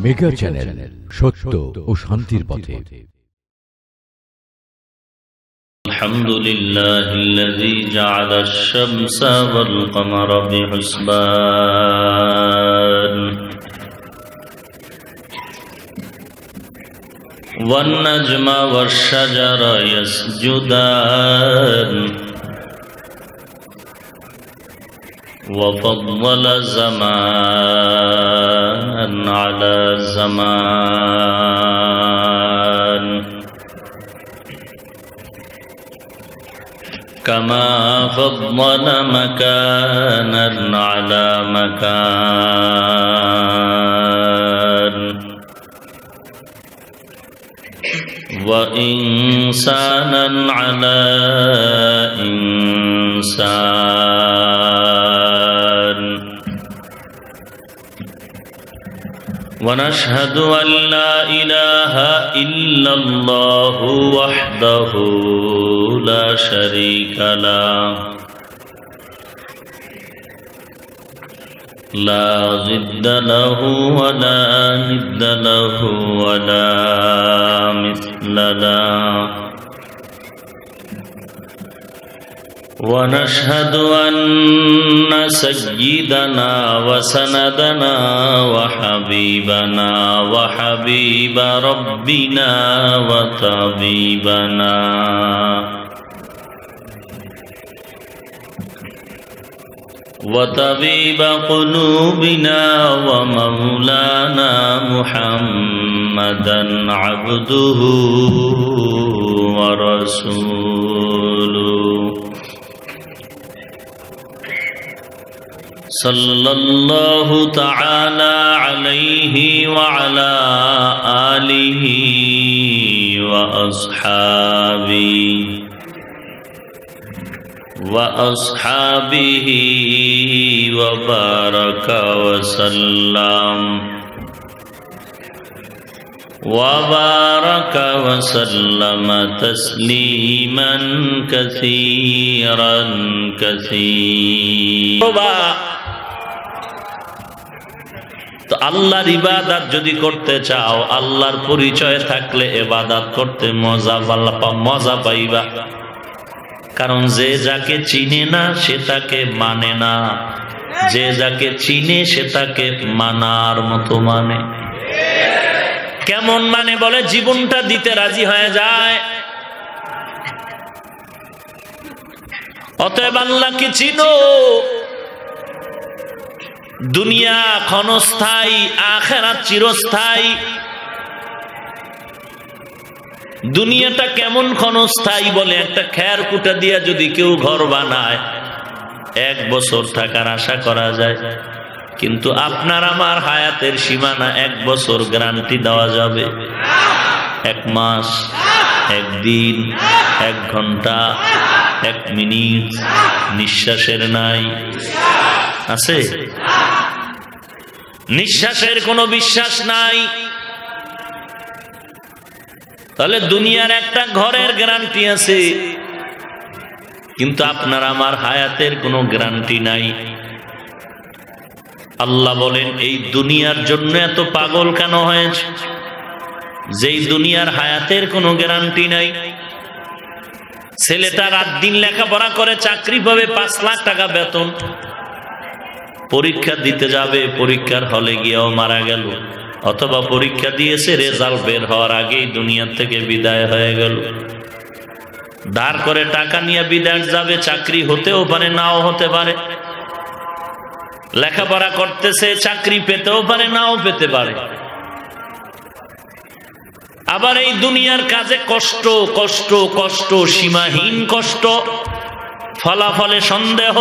Mega channel, সত্য ও শান্তির পথে। আলহামদুলিল্লাহিল্লাযী জাআলাশ শামসা ওয়াল কমারা বিহুসবান ওয়ান নাজমা ওয়াশ শাজারা ইয়াসজুদান وفضل زمان على زمان كما فضل مكانا على مكان وإنسانا على إنسان ونشهد أن لا إله إلا الله وحده لا شريك له لا ضد له ولا ند له ولا مثل له ونشهد أن سيدنا وسندنا وحبيبنا وحبيب ربنا وطبيبنا وطبيب قلوبنا ومولانا محمدا عبده ورسوله صلى الله تعالى عليه وعلى آله وأصحابه وبارك وسلم تسليما كثيرا كثيرا। তো আল্লাহর ইবাদত যদি করতে চাও, আল্লাহর পরিচয় থাকলে ইবাদত করতে মজা পাইবা। কারণ যে যাকে চিনে না সে তাকে মানে না, যে যাকে চিনে সে তাকে মানার মতো মানে। কেমন মানে? বলে জীবনটা দিতে রাজি হয়ে যায়। অতএব আল্লাহকে চিনো। দুনিয়া ক্ষণস্থায়ী, আখিরাত চিরস্থায়ী। দুনিয়াটা কেমন ক্ষণস্থায়ী? বলে একটা খের কুটা দিয়া যদি কেউ ঘর বানায় 1 বছর থাকার আশা করা যায়, কিন্তু আপনার আমার হায়াতের সীমানা 1 বছর গ্যারান্টি দেওয়া যাবে? 1 মাস, 1 দিন, 1 ঘন্টা, 1 মিনিট নিঃশ্বাসের নাই আছে? নিঃশ্বাসের কোনো বিশ্বাস নাই। তাহলে দুনিয়ার একটা ঘরের গ্যারান্টি আছে, কিন্তু আপনার আমার হায়াতের কোনো গ্যারান্টি নাই। আল্লাহ বলেন, এই দুনিয়ার জন্য এত পাগল কেন হয়েছে? যেই দুনিয়ার হায়াতের কোনো গ্যারান্টি নাই। ছেলেটা রাত দিন লেখাপড়া করে চাকরি পাবে, 5 লাখ টাকা বেতন, পরীক্ষা দিতে যাবে, পরীক্ষার হলে গিয়েও মারা গেল, অথবা পরীক্ষা দিয়েছে রেজাল্ট বের হওয়ার আগেই দুনিয়া থেকে বিদায় হয়ে গেল। ধার করে টাকা নিয়ে বিদেশ যাবে, চাকরি হতেও পারে নাও হতে পারে। লেখাপড়া করতেছে, চাকরি পেতেও পারে নাও পেতে পারে। আবার এই দুনিয়ার কাজে কষ্ট কষ্ট কষ্ট, সীমাহীন কষ্ট, ফলাফলে সন্দেহ।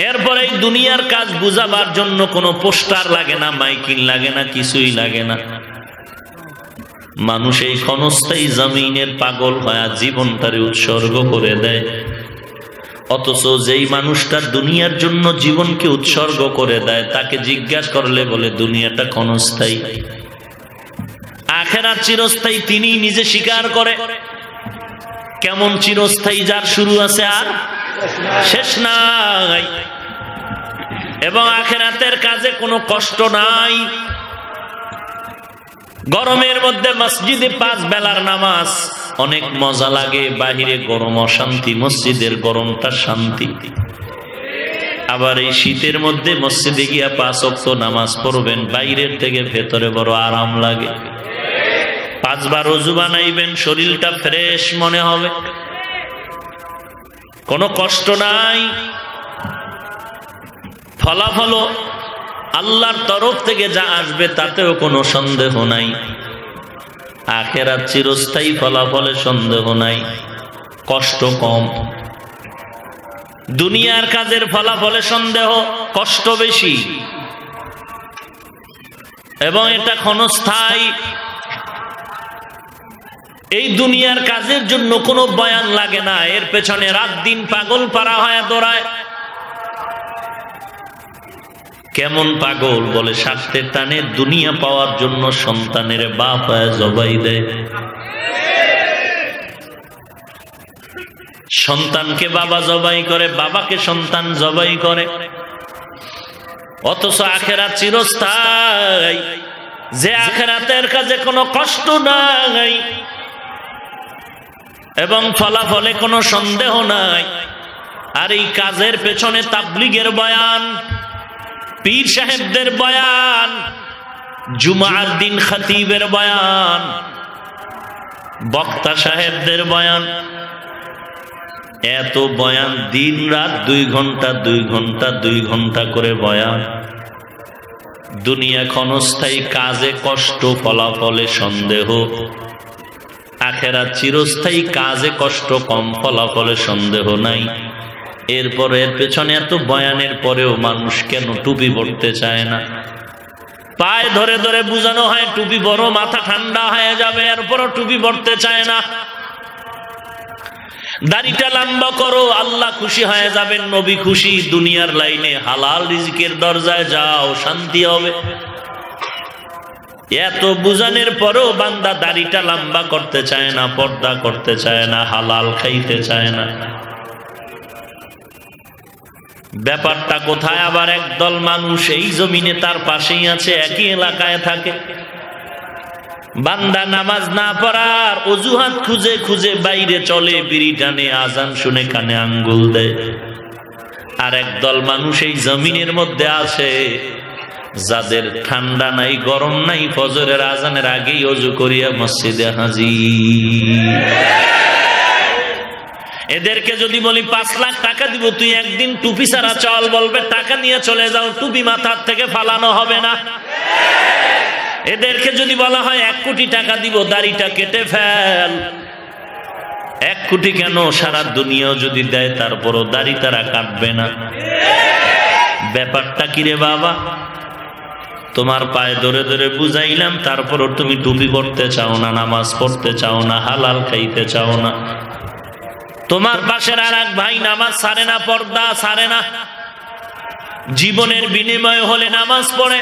এরপরে এই দুনিয়ার কাজ বুঝাবার জন্য কোনো পোস্টার লাগে না, মাইকিং লাগে না, কিছুই লাগে না। মানুষ এই ক্ষণস্থায়ী জমিনের পাগল হয়ে জীবনটারে উৎসর্গ করে দেয়। অথচ যেই মানুষটা দুনিয়ার জন্য জীবনকে উৎসর্গ করে দেয়, তাকে জিজ্ঞাসা করলে বলে দুনিয়াটা ক্ষণস্থায়ী, আখিরাত চিরস্থায়ী। তিনি নিজে স্বীকার করে। কেমন চিরস্থায়ী? যার শুরু আছে আর শেষ নাই। এবং আখিরাতের কাজে কোনো কষ্ট নাই। গরমের মধ্যে মসজিদে 5 বেলার নামাজ অনেক মজা লাগে, বাহিরে গরম অশান্তি, মসজিদের গরমটা শান্তি। আবার এই শীতের মধ্যে মসজিদে গিয়া 5 ওয়াক্ত নামাজ পড়বেন, বাইরের থেকে ভেতরে বড় আরাম লাগে। 5 বার ওযু বানাইবেন, শরীরটা ফ্রেশ মনে হবে, কোনো কষ্ট নাই। ফলাফল আল্লাহর তরফ থেকে যা আসবে তাতেও কোনো সন্দেহ নাই। আখিরাত চিরস্থায়ী, ফলাফলে সন্দেহ নাই, কষ্ট কম। দুনিয়ার কাজের ফলাফলে সন্দেহ, কষ্ট বেশি, এবং এটা ক্ষণস্থায়ী। এই দুনিয়ার কাজের জন্য কোনো বয়ান লাগে না, এর পেছনে রাত দিন পাগল পারা হয়, দৌড়ায়। কেমন পাগল? বলে স্বার্থের টানে দুনিয়া পাওয়ার জন্য সন্তানের বাপ হয় জবাই দেয়, সন্তানকে বাবা জবাই করে, বাবাকে সন্তান জবাই করে। অথচ আখিরাত চিরস্থায়ী, যে আখিরাতের কাজে কোনো কষ্ট নাই এবং ফলাফলে কোনো সন্দেহ নাই। আর এই কাজের পেছনে তাবলীগের বয়ান, পীর সাহেবদের বয়ান, জুমার দিন খতিবের বয়ান, বক্তা সাহেবদের বয়ান, এত বয়ান, দিন রাত 2 ঘন্টা 2 ঘন্টা 2 ঘন্টা করে বয়ান। দুনিয়া ক্ষণস্থায়ী, কাজে কষ্ট, ফলাফলে সন্দেহ। আখিরাত চিরস্থায়ী, কাজে কষ্ট কম, ফলাফলে সন্দেহ নাই। এরপর এর পেছনে এত বয়ানের পরেও মানুষ কেন টুপি পড়তে চায় না? পায়ে ধরে ধরে বুঝানো হয় টুপি বড়, মাথা ঠান্ডা হয়ে যাবে, এরপরও টুপি পড়তে চায় না। দাড়িটা লম্বা করো, আল্লাহ খুশি হয়ে যাবেন, নবী খুশি। দুনিয়ার লাইনে হালাল রিজিকের দরজায় যাও, শান্তি হবে। এত বুঝানোর পরেও বান্দা দাড়িটা লম্বা করতে চায় না, পর্দা করতে চায় না, হালাল খাইতে চায় না। ব্যাপারটা কোথায়? আবার একদল মানুষ এই জমিনে তার পাশেই আছে, একই এলাকায় থাকে, বান্দা নামাজ না পড়ার অজুহাত খুঁজে খুঁজে বাইরে চলে, বিড়ি টানে, আজান শুনে কানে আঙ্গুল দেয়। আর একদল মানুষ এই জমিনের মধ্যে আছে যাদের ঠান্ডা নাই, গরম নাই, ফজরের আজানের আগেই ওযু করিয়া মসজিদে হাজির। এদেরকে যদি বলি 5 লাখ টাকা দিব, তুই একদিন টুপি ছাড়া চল, বলবে টাকা নিয়ে চলে যাও, টুপি মাথার থেকে ফালানো হবে না। এদেরকে যদি বলা হয় 1 কোটি টাকা দিব, দাড়িটা কেটে ফেল, 1 কোটি কেন, সারা দুনিয়াও যদি দেয় তারপরও দাড়ি তারা কাটবে না। ব্যাপারটা কি রে বাবা? তোমার পায়ে ধরে ধরে বুঝাইলাম, তারপরও তুমি টুপি পড়তে চাও না, নামাজ পড়তে চাও না, হালাল খাইতে চাও না। তোমার পাশের আর এক ভাই নামাজ ছাড়ে না, পর্দা ছাড়ে না, জীবনের বিনিময় হলে নামাজ পড়ে,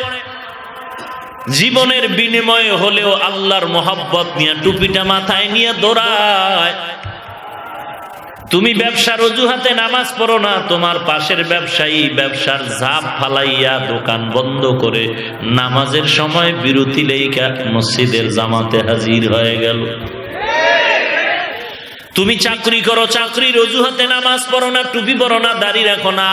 জীবনের বিনিময় হলেও আল্লাহর মোহাব্বত নিয়ে টুপিটা মাথায় নিয়ে দৌড়ায়। তুমি ব্যবসার অজুহাতে নামাজ পড়ো না, তোমার পাশের ব্যবসায়ী ব্যবসার ঝাপ ফালাইয়া দোকান বন্ধ করে নামাজের সময় বিরতি লেখা মসজিদের জামাতে হাজির হয়ে গেল। তুমি চাকরি করো, চাকরির অজুহাতে নামাজ পড়ো না, টুপি পড়ো না, দাড়ি রাখো না,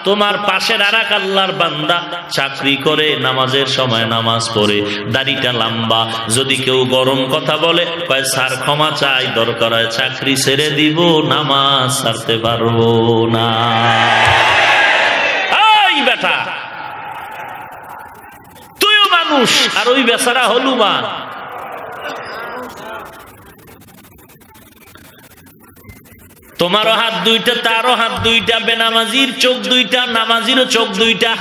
তোমার পাশের আর এক আল্লাহর বান্দা চাকরি করে, নামাজের সময় নামাজ পড়ে, দাড়িটা লম্বা। যদি কেউ গরম কথা বলে, কয় স্যার ক্ষমা চাই, দরকার হয় চাকরি ছেড়ে দিব, নামাজ ছাড়তে পারবো না। এই বেটা, তুইও মানুষ আর ওই বেচারা হলুমান। তোমারও হাত 2টা, তারও হাত 2টা, বেনামাজির চোখ 2টা, নামাজিরও চোখ 2টা।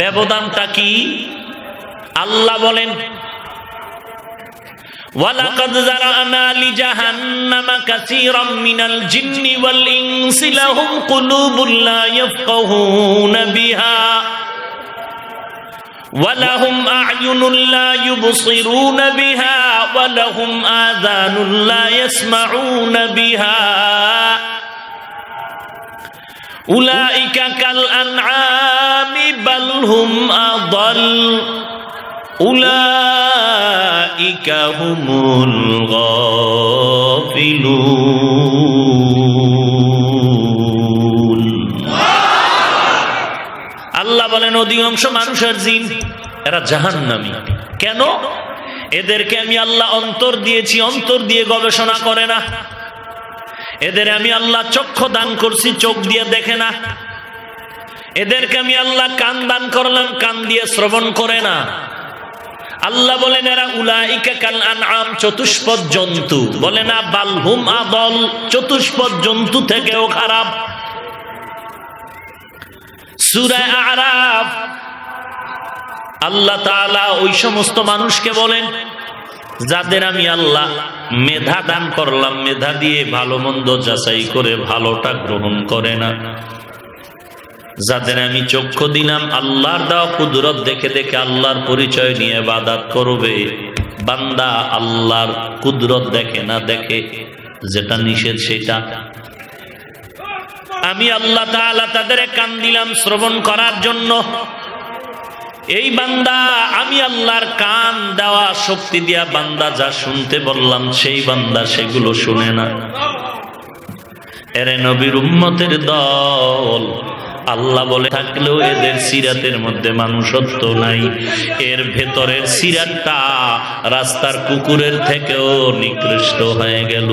ব্যবধানটা কি? আল্লাহ বলেন, ওয়ালাকাদ যারানা লিজাহান্নামা কাসীরাম মিনাল জিন্নি ওয়াল ইনসি লাহুম কুলুবুন লা ইয়াফকাহুনা বিহা ওয়ালাহুম আ'য়ুনুন লা ইউবসিরুনা বিহা ওয়ালাহুম আযানুন লা ইয়াসমাউনা বিহা উলাইকা কাল আনআমি বাল হুম আদাল উলাইকা হুমুল গাফিলুন। আল্লাহ বলেন অধিকাংশ মানুষের জিন এরা জাহান্নামী। কেন? এদেরকে আমি আল্লাহ অন্তর দিয়েছি, অন্তর দিয়ে গবেষণা করে না। এদের আমি আল্লাহ চক্ষু দান করছি, চোখ দিয়ে দেখে না। এদেরকে আমি আল্লাহ কান দান করলাম, কান দিয়ে শ্রবণ করে না। আল্লাহ বলেন এরা উলাইকা কাল আনআম, চতুষ্পদ জন্তু। বলে না বাল হুম আদল, চতুষ্পদ জন্তু থেকেও খারাপ। সূরা আরাফ আল্লাহ তাআলা ওই সমস্ত মানুষকে বলেন যাদের আমি আল্লাহ মেধা দান করলাম, মেধা দিয়ে ভালো মন্দ যাচাই করে ভালোটা গ্রহণ করে না। যাদের আমি চক্ষু দিলাম, আল্লাহর দেওয়া কুদরত দেখে দেখে আল্লাহর পরিচয় নিয়ে ইবাদত করবে। বান্দা আল্লাহর কুদরত দেখে না, দেখে যেটা নিষেধ সেটা। আমি আল্লাহ তাআলা তাদের কান দিলাম শ্রবণ করার জন্য। এই বান্দা আমি আল্লাহর কান দেওয়া শক্তি দিয়া বান্দা যা শুনতে বললাম সেই বান্দা সেগুলো শুনে না। এরে নবীর উম্মতের দল, আল্লাহ বলে থাকলেও এদের সিরাতের মধ্যে মানুষত্ব নাই। এর ভেতরের সিরাতটা রাস্তার কুকুরের থেকেও নিকৃষ্ট হয়ে গেল।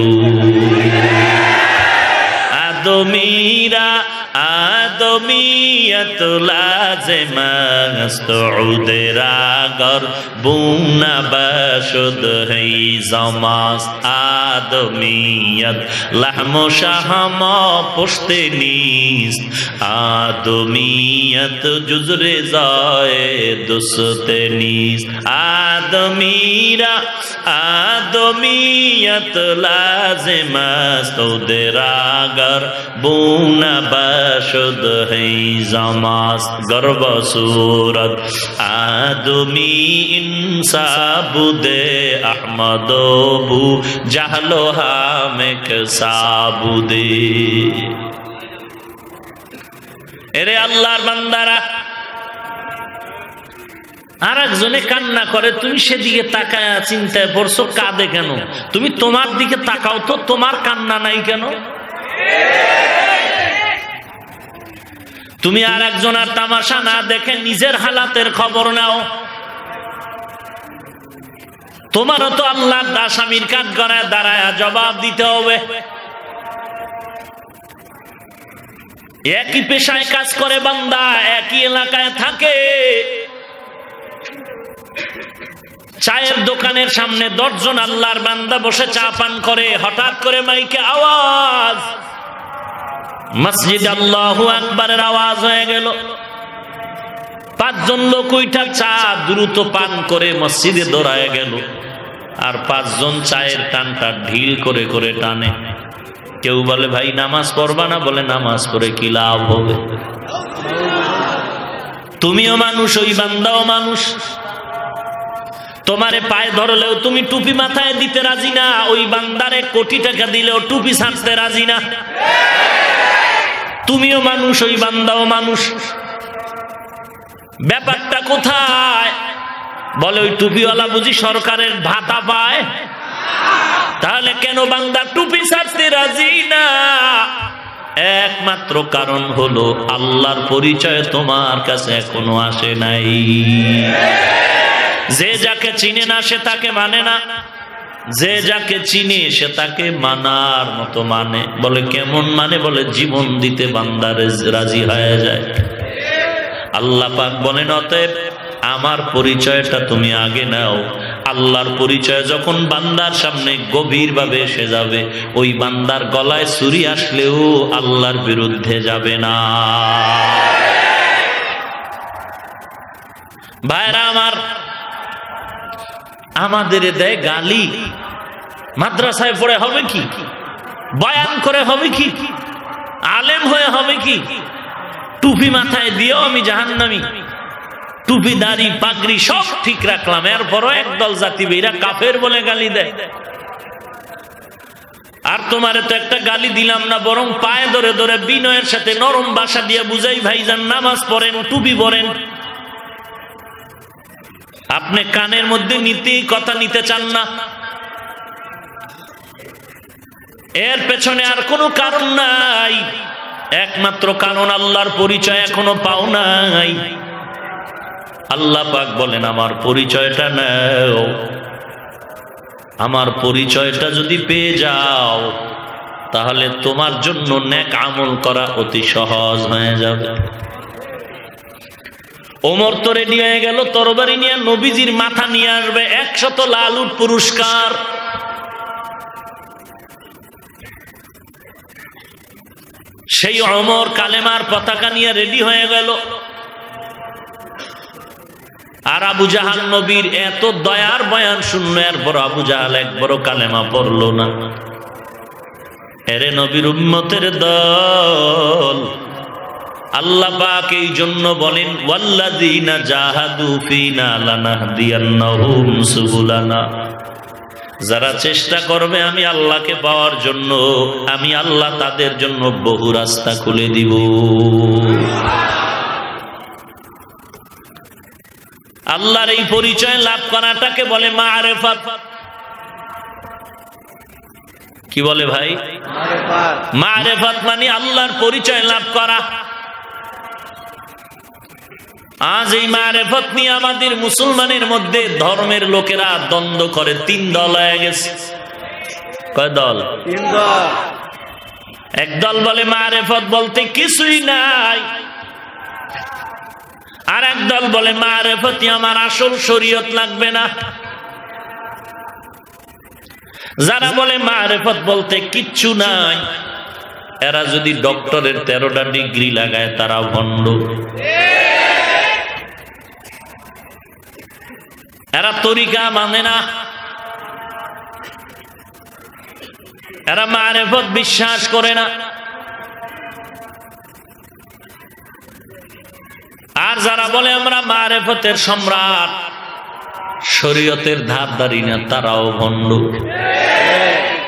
আদমীরা আদমিয়ত লাজেমাস্ত উদেরা গর বুনা বশুদ হই জমাস আদমিয়ত লাহমো শাহম পুশতে নিস আদমিয়ত জুজরে যায় দুসতে নিস আদমীরা আদমিয়ত লাজেমাস্ত উদেরা গর বুনা বশুদ হই জমাস গর্ব সুরত আদমি ইনসাবুদে আহমদবু জাহলো হামেক সাবুদে। এরে আল্লাহর বান্দারা, আর একজনে কান্না করে, তুমি সেদিকে তাকায় চিন্তায় পড়ছো, কাঁদে কেন? তুমি তোমার দিকে তাকাও তো, তোমার কান্না নাই কেন? তুমি আর একজনের তামাশা না দেখে নিজের হালাতের খবর নাও। তোমারও তো আল্লাহর দাসামির কাঠ গড়ায় দাঁড়ায় জবাব দিতে হবে। একই পেশায় কাজ করে বান্দা, একই এলাকায় থাকে, চায়ের দোকানের সামনে 10 জন আল্লাহর বান্দা বসে চা পান করে। হঠাৎ করে মাইকে আওয়াজ, মসজিদ আল্লাহু আকবারের আওয়াজ হয়ে গেল। 5 জন লোক ওইটা চা দ্রুত পান করে মসজিদে দৌড়ায় গেল। আর 5 জন চায়ের টানটা ঢিল করে করে টানে। কেউ বলে ভাই নামাজ পড়বা না? বলে নামাজ পড়ে কি লাভ হবে? তুমিও মানুষ, ওই বান্দাও মানুষ। তোমারে পায়ে ধরলেও তুমি টুপি মাথায় দিতে রাজি না, ওই বান্দারে কোটি টাকা দিলেও টুপি ছাড়তে রাজি না। তুমিও মানুষ, ওই বান্দাও মানুষ। ব্যাপারটা কোথায়? বলে ওই টুপিওয়ালা বুঝি সরকারের ভাতা পায়, তাহলে কেন বান্দা টুপি ছাড়তে রাজি না? একমাত্র কারণ হলো আল্লাহর পরিচয় তোমার কাছে এখনো আসে নাই। যে যাকে চিনে না সে তাকে মানে না, যে যাকে চিনে সে তাকে মানার মতো মানে। বলে কেমন মানে? বলে জীবন দিতে বান্দারে রাজি হয়ে যায়। আল্লাহ পাক বলেন অতএব আমার পরিচয়টা তুমি আগে নাও। আল্লাহর পরিচয় যখন বান্দার সামনে গভীরভাবে এসে যাবে, ওই বান্দার গলায় ছুরি আসলেও আল্লাহর বিরুদ্ধে যাবে না। ভাইরা আমার, আমাদের দেয় গালি। মাদ্রাসায় পড়ে হবে কি? বয়ান করে হবে কি? আলেম হয়ে হবে কি? টুপি মাথায় দিয়েও আমি জাহান্নামী। টুপি দাড়ি পাগড়ি সব ঠিক রাখলাম, এরপরও একদল জাতি বেরা কাফের বলে গালি দেয়। আর তোমারে তো একটা গালি দিলাম না, বরং পায়ে ধরে ধরে বিনয়ের সাথে নরম ভাষা দিয়ে বুঝাই, ভাইজান নামাজ পড়েন, টুপি পড়েন। আপনি কানের মধ্যে কথা নিতে চান না, এর পেছনে আর কোনো কারণ নাই, একমাত্র কারণ আল্লাহর পরিচয় এখনো পাও নাই। আল্লাহ পাক বলেন আমার পরিচয়টা নাও, আমার পরিচয়টা যদি পেয়ে যাও তাহলে তোমার জন্য নেক আমল করা অতি সহজ হয়ে যাবে। ওমর তো রেডি হয়ে গেল, তরবারি নিয়ে নবীজির মাথা নিয়ে আসবে 100 লাল উট পুরস্কার। সেই ওমর কালেমার পতাকা নিয়ে রেডি হয়ে গেল, আর আবু জাহাল নবীর এত দয়ার বয়ান শুনল, এরপর আবু জাহাল একবারও কালেমা পড়ল না। এরে নবীর উম্মতের দল, আল্লাহ পাক এই জন্য বলেন ওয়াল্লাযীনা জাহাদু ফীনা লানাহদিয়ান্নাহুম সুবুলানা, যারা চেষ্টা করবে আমি আল্লাহকে পাওয়ার জন্য, আমি আল্লাহ তাদের জন্য বহু রাস্তা খুলে দিব। আল্লাহর এই পরিচয় লাভ করাটাকে বলে মারিফাত। কি বলে ভাই? মারিফাত মানে আল্লাহর পরিচয় লাভ করা। আজ এই মারিফাত নিয়ে আমাদের মুসলমানের মধ্যে ধর্মের লোকেরা দ্বন্দ্ব করে, 3 দল হয়ে গেছে। কয় দল? 3 দল। এক দল বলে মারিফাত বলতে কিছুই নাই, আর এক দল বলে মারিফাতই আমার আসল, শরীয়ত লাগবে না। যারা বলে মারিফাত বলতে কিচ্ছু নাই, এরা যদি ডক্টরের 13টা ডিগ্রি লাগায় তারা ভণ্ড। এরা তরিকা মানে না, এরা মারিফাত বিশ্বাস করে না। আর যারা বলে আমরা মারিফতের সম্রাট, শরীয়তের ধারধারি না, তারাও ভণ্ড।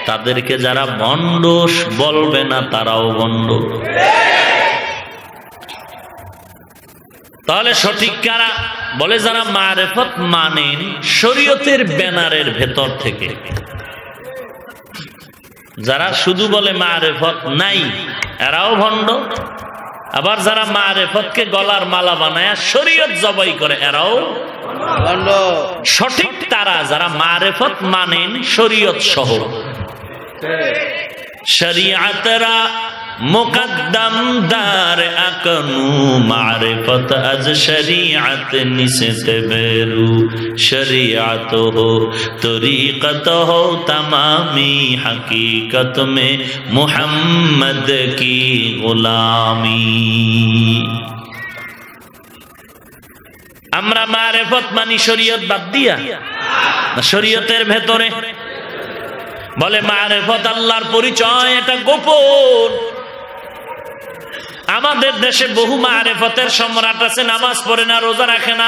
তাদেরকে যারা ভণ্ড বলবে না তারাও ভণ্ড। তাহলে সঠিক কারা? বলে যারা মারিফত মানেন শরীয়তের ব্যানারের ভেতর থেকে। যারা শুধু বলে মারিফত নাই এরাও ভণ্ড, আবার যারা মারিফতকে গলার মালা বানায় শরীয়ত জবাই করে এরাও ভণ্ড। সঠিক তারা যারা মারিফত মানেন শরীয়ত সহ। শরীয়তরা মুকদ্দম দার আকনু, মারিফত আজ শরীয়ত নিসতে বেরু, শরীয়ত হো তরিকত হো তমামি, হकीकत में মুহাম্মদ কি গোলামি। আমরা মারিফত মানি শরীয়ত বাদ দিয়া না শরীয়তের ভেতরে? বলে মারিফত আল্লাহর পরিচয়, এটা গোপন। আমাদের দেশে বহু মারিফতের সম্রাট আছে, নামাজ পড়ে না, রোজা রাখে না,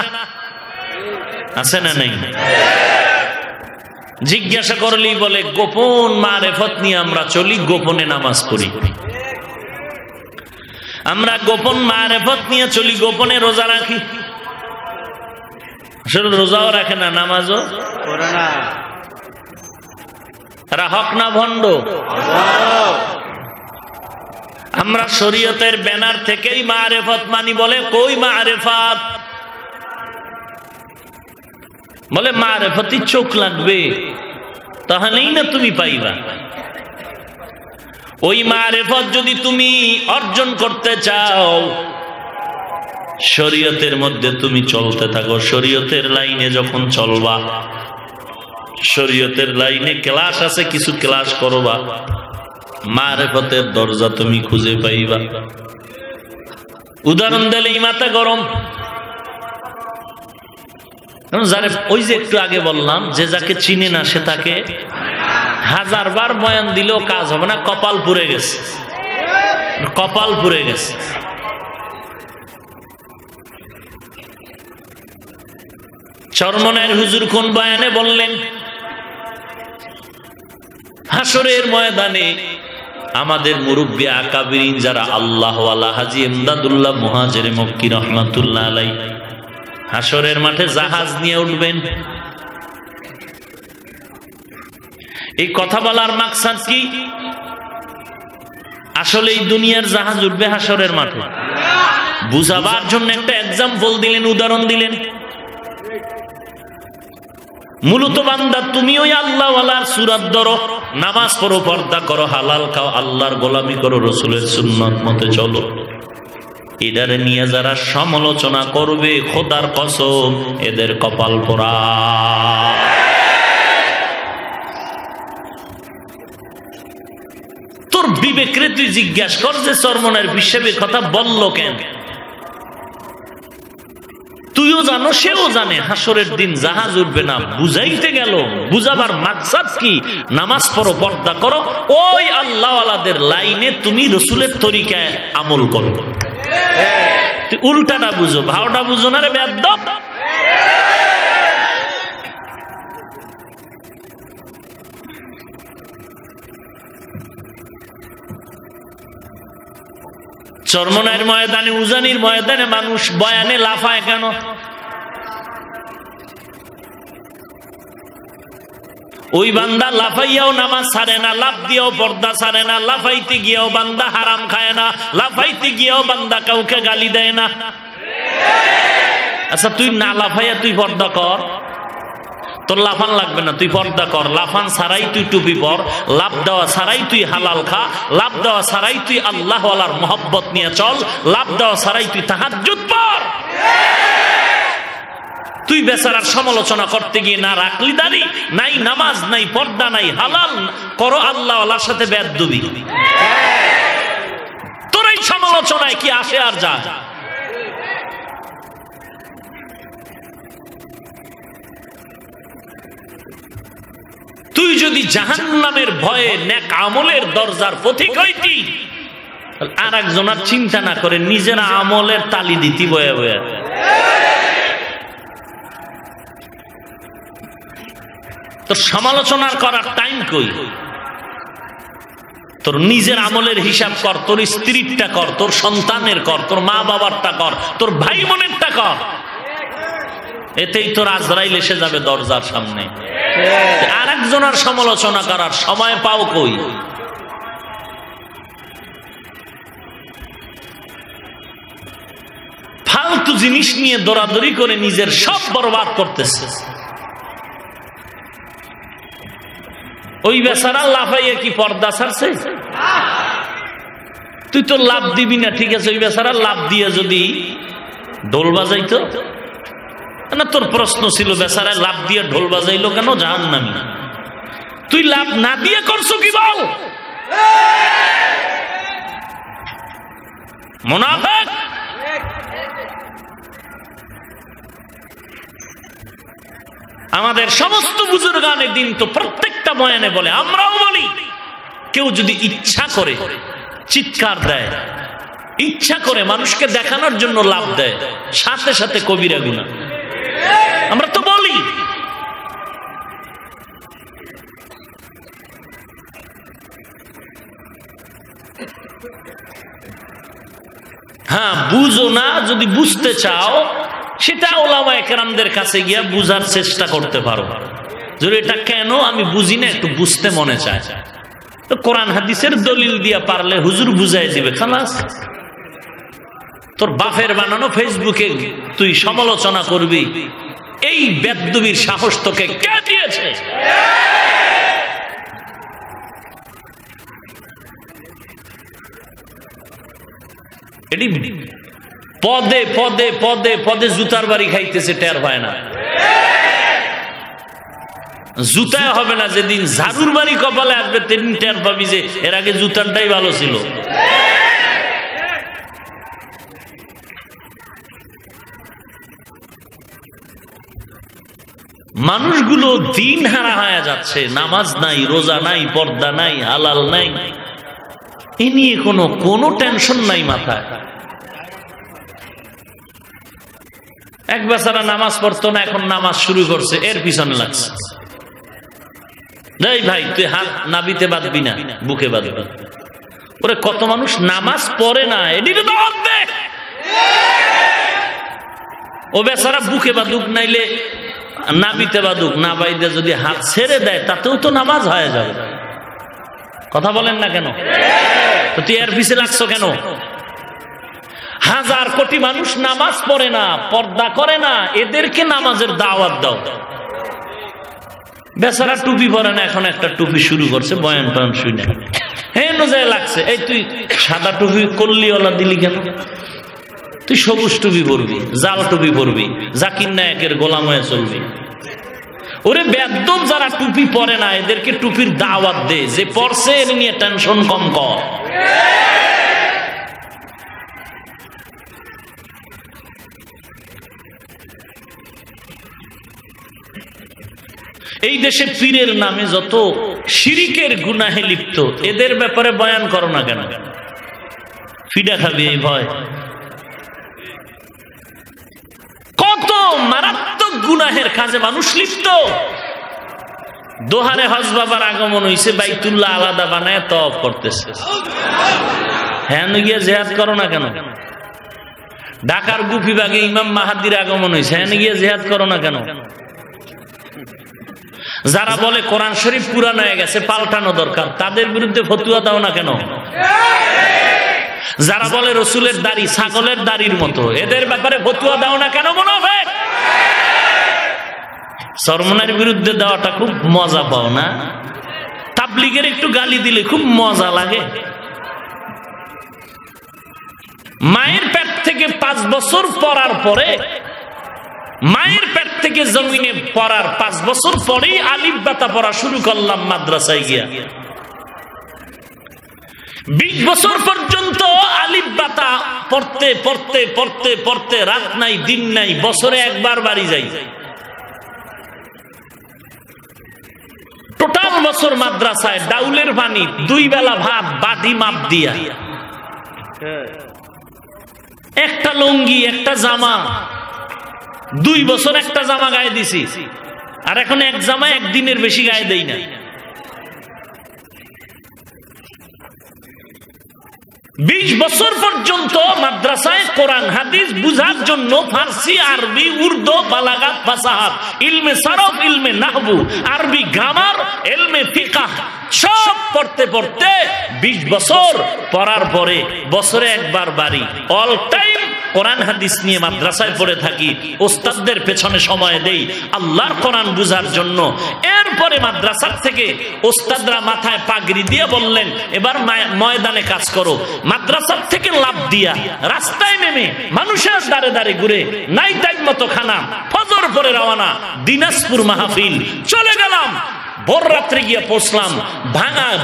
আছে না নেই? জিজ্ঞাসা করলেই বলে গোপন মারিফত নিয়ে আমরা চলি, গোপনে নামাজ পড়ি। আমরা গোপন মারিফত নিয়ে চলি, গোপনে রোজা রাখি। আসলে রোজাও রাখে না, নামাজও পড়ে না। এরা হক না ভণ্ড? আমরা শরীয়তের ব্যানার থেকেই মারিফত মানি। বলে কই মারিফত? বলে মারিফতই চোখ লাগবে, তাহলেই না তুমি পাইবা। ওই মারিফত যদি তুমি অর্জন করতে চাও, শরীয়তের মধ্যে তুমি চলতে থাকো। শরীয়তের লাইনে যখন চলবা, শরীয়তের লাইনে ক্লাস আছে, কিছু ক্লাস করবা, মারিফতের দরজা তুমি খুঁজে পাইবা। উদাহরণ দিলেই মাথা গরম। যারে ওই যে একটু আগে বললাম, যে যাকে চিনে না সে তাকে 1000 বার বয়ান দিলেও কাজ হবে না, কপাল পুড়ে গেছে, কপাল পুড়ে গেছে। চরমনাইয়ের হুজুর কোন বয়ানে বললেন, হাসরের ময়দানে আমাদের মুরব্বী আকাবিরিন যারা আল্লাহওয়ালা হাজী ইমদাদুল্লাহ মুহাজির মক্কি রহমাতুল্লাহ আলাইহি হাসরের মাঠে জাহাজ নিয়ে উঠবেন। এই কথা বলার মাকসাদ কি? আসলে এই দুনিয়ার জাহাজ উঠবে হাসরের মাঠে, বুঝাবার জন্য একটা এক্সাম্পল দিলেন, উদাহরণ দিলেন। মূলত বান্দা তুমি ওই আল্লাহওয়ালার সুরাত ধরো, নামাজ পড়ো, পর্দা করো, হালাল খাও, আল্লাহর গোলামি করো, রসুলের সুন্নত মতে চলো। এটারে নিয়ে যারা সমালোচনা করবে, খোদার কসম এদের কপাল পোড়া। তোর বিবেকরে তুই জিজ্ঞাসা কর যে চরমনের হিসেবে কথা বলল কেন? তুইও জানো, সেও জানে হাসরের দিন জাহাজ উঠবে না। বুঝাইতে গেল, বুঝাবার মাকসাদ কি? নামাজ পড়ো, পর্দা করো, ওই আল্লাহওয়ালাদের লাইনে তুমি রসুলের তরিকায় আমল করো। উল্টাটা বুঝো, ভাওটা বুঝো না রে বেয়াদব। চরমনাইয়ের ময়দানে, উজানির ময়দানে মানুষ বয়ানে লাফায় কেন? ওই বান্দা লাফাইয়াও নামাজ ছাড়ে না, লাফ দিয়েও পর্দা ছাড়ে না, লাফাইতে গিয়েও বান্দা হারাম খায় না, লাফাইতে গিয়েও বান্দা কাউকে গালি দেয় না। আচ্ছা তুই না লাফাইয়া তুই পর্দা কর, তোর লাফান লাগবে না, তুই পর্দা কর। লাফান ছাড়াই তুই টুপি পর, লাভ দেওয়া ছাড়াই তুই হালাল খা, লাভ দেওয়া ছাড়াই তুই আল্লাহওয়ালার মহব্বত নিয়ে চল, লাভ দেওয়া ছাড়াই তুই তাহাজ্জুদ পড়। তুই বেচারার সমালোচনা করতে গিয়ে না রাখলি দাড়ি, নাই নামাজ, নাই পর্দা, নাই হালাল করো, আল্লাহওয়ালার সাথে বেয়াদবি। তোর এই সমালোচনায় কি আসে আর যায়? তুই যদি জাহান্নামের ভয়ে নেক আমলের দরজার পথিক হইতি, আর একজনের চিন্তা না করে নিজের আমলের তালি দিতি বয়ে বয়ে। তোর সমালোচনা করার টাইম কই? তোর নিজের আমলের হিসাব কর, তোর স্ত্রীরটা কর, তোর সন্তানের কর, তোর মা বাবারটা কর, তোর ভাই বোনেরটা কর। এতেই তোর আজরাইল এসে যাবে দরজার সামনে। আর একজনের সমালোচনা করার সময় পাও কই? ফালতু জিনিস নিয়ে দৌড়াদৌড়ি করে নিজের সব বরবাদ করতেছে। ওই বেচারা লাফাইয়া কি পর্দা ছাড়ছে? তুই তো লাভ দিবি না, ঠিক আছে। ওই বেচারা লাভ দিয়ে যদি ঢোল বাজাইতো না, তোর প্রশ্ন ছিল বেচারা লাভ দিয়ে ঢোল বাজাইলো কেন? জাহান্নামী। তুই লাভ না দিয়ে করছো কি বল? মুনাফিক। আমাদের সমস্ত বুজুর্গানে দিন তো প্রত্যেকটা বয়ানে বলে, আমরাও বলি, কেউ যদি ইচ্ছা করে চিৎকার দেয়, ইচ্ছা করে মানুষকে দেখানোর জন্য লাভ দেয়, সাথে সাথে কবিরা গুনাহ। আমরা তো বলি। হ্যাঁ, বুঝো না, যদি বুঝতে চাও সেটা ওলামায়ে কেরামদের কাছে গিয়া বুঝার চেষ্টা করতে পারো। যদি এটা কেন আমি বুঝি না, একটু বুঝতে মনে চায়, তো কোরআন হাদিসের দলিল দিয়া পারলে হুজুর বুঝাই দিবে, খালাস। তোর বাপের বানানো ফেসবুকে তুই সমালোচনা করবি, এই বেদবির সাহস তোকে কে দিয়েছে? এটি পদে পদে পদে পদে জুতার বাড়ি খাইতেছে, টের পায় না। জুতায় হবে না, যেদিন ঝাড়ুর বাড়ি কপালে আসবে সেদিন টের পাবি যে এর আগে জুতারটাই ভালো ছিল। মানুষগুলো দিন হারা হয়ে যাচ্ছে, নামাজ নাই, রোজা নাই, পর্দা নাই, হালাল নাই, এ নিয়ে কোনো টেনশন নাই মাথায়। এক বেচারা নামাজ পড়তো না, এখন নামাজ শুরু করছে, এর পিছনে লাগছে। যাই ভাই তুই হাত নাবিতে বাঁধবি না, বুকে বাঁধবি। ওরে কত মানুষ নামাজ পড়ে না, এদিকে দাওয়াত দে। ও বেচারা বুকে বাঁধুক নাইলে নাবিতে বাঁধুক, না বাইদে যদি হাত ছেড়ে দেয় তাতেও তো নামাজ হয়ে যাবে। কথা বলেন না কেন? তো তুই এর পিছে লাগছো কেন? হাজার কোটি মানুষ নামাজ পড়ে না, পর্দা করে না, এদেরকে নামাজের দাওয়াত দাও। বেচারা টুপি পরে না, এখন একটা টুপি শুরু করছে, বয়ান টয়ান শুনে হ্যাঁ নজায় লাগছে। এই তুই সাদা টুপি কল্লিওয়ালা দিলি কেন? তুই সবুজ টুপি পরবি, জাল টুপি পরবি, জাকির নায়কের গোলাম হয়ে চলবি। ওরে বেদম যারা টুপি পরে না এদেরকে টুপির দাওয়াত দে, যে পড়ছে এর নিয়ে টেনশন কম কর। এই দেশে পীরের নামে যত শিরিকের গুনাহে লিপ্ত, এদের ব্যাপারে বয়ান করো না কেন? ফিডা খাবি এই ভয়। কত মারাত্মক গুনাহের কাজে মানুষ লিপ্ত। দোহারে হজ বাবার আগমন হইছে, বাইতুল্লাহ আলাদা বানায় তওয়াফ করতেছে। হ্যাঁ গিয়ে জিহাদ করো না কেন? ঢাকার গুফিবাগে ইমাম মাহাদির আগমন হইছে, হ্যাঁ গিয়ে জিহাদ করো না কেন? যারা বলে কোরআন শরীফ পুরানো হয়ে গেছে, পাল্টানো দরকার, তাদের বিরুদ্ধে ফতুয়া দাও না কেন? যারা বলে রসুলের দাড়ি ছাগলের দাড়ির মতো, এদের ব্যাপারে ফতুয়া দাও না কেন? মুনাফিক। সরমনের বিরুদ্ধে দেওয়াটা খুব মজা পাও না? তাবলীগের একটু গালি দিলে খুব মজা লাগে। মায়ের পেট থেকে 5 বছর পড়ার পরে, মায়ের পেট থেকে জমিনে পড়ার 5 বছর পরেই আলিফ বাতা পড়া শুরু করলাম মাদ্রাসায় গিয়া। 20 বছর পর্যন্ত আলিফ বাতা পড়তে পড়তে পড়তে পড়তে রাত নাই দিন নাই, বছরে একবার বাড়ি যাই। টোটাল বছর মাদ্রাসায় ডাউলের পানি, 2 বেলা ভাত বাটি মাপ দিয়া, একটা লুঙ্গি একটা জামা, 2 বছর একটা জামা গায়ে দিছি, আর এখন এক জামা একদিনের বেশি গায়ে দেই না। 20 বছর পর্যন্ত মাদ্রাসায় কোরআন হাদিস বুঝার জন্য ফার্সি, আরবি, উর্দু, বালাগাত, ফাসাহাত, ইলমে সরফ, ইলমে নাহবু, আরবি গ্রামার, ইলমে ফিকহ সব পড়তে পড়তে 20 বছর পড়ার পরে বছরে একবার বাড়ি। অল টাইম কোরআন হাদিস নিয়ে মাদ্রাসায় পড়ে থাকি, ওস্তাদদের পেছনে সময় দেই আল্লাহর কোরআন বুঝার জন্য। এরপরে মাদ্রাসার থেকে ওস্তাদরা মাথায় পাগড়ি দিয়ে বললেন এবার ময়দানে কাজ করো। মাদ্রাসার থেকে লাভ দিয়া রাস্তায় নেমে মানুষের দাঁড়ে দাঁড়ে ঘুরে, নাই টাইম মতো খানা, ফজর পরে রওনা, দিনাজপুর মাহফিল চলে গেলাম। ভোর রাত্রে গিয়ে পৌঁছলাম,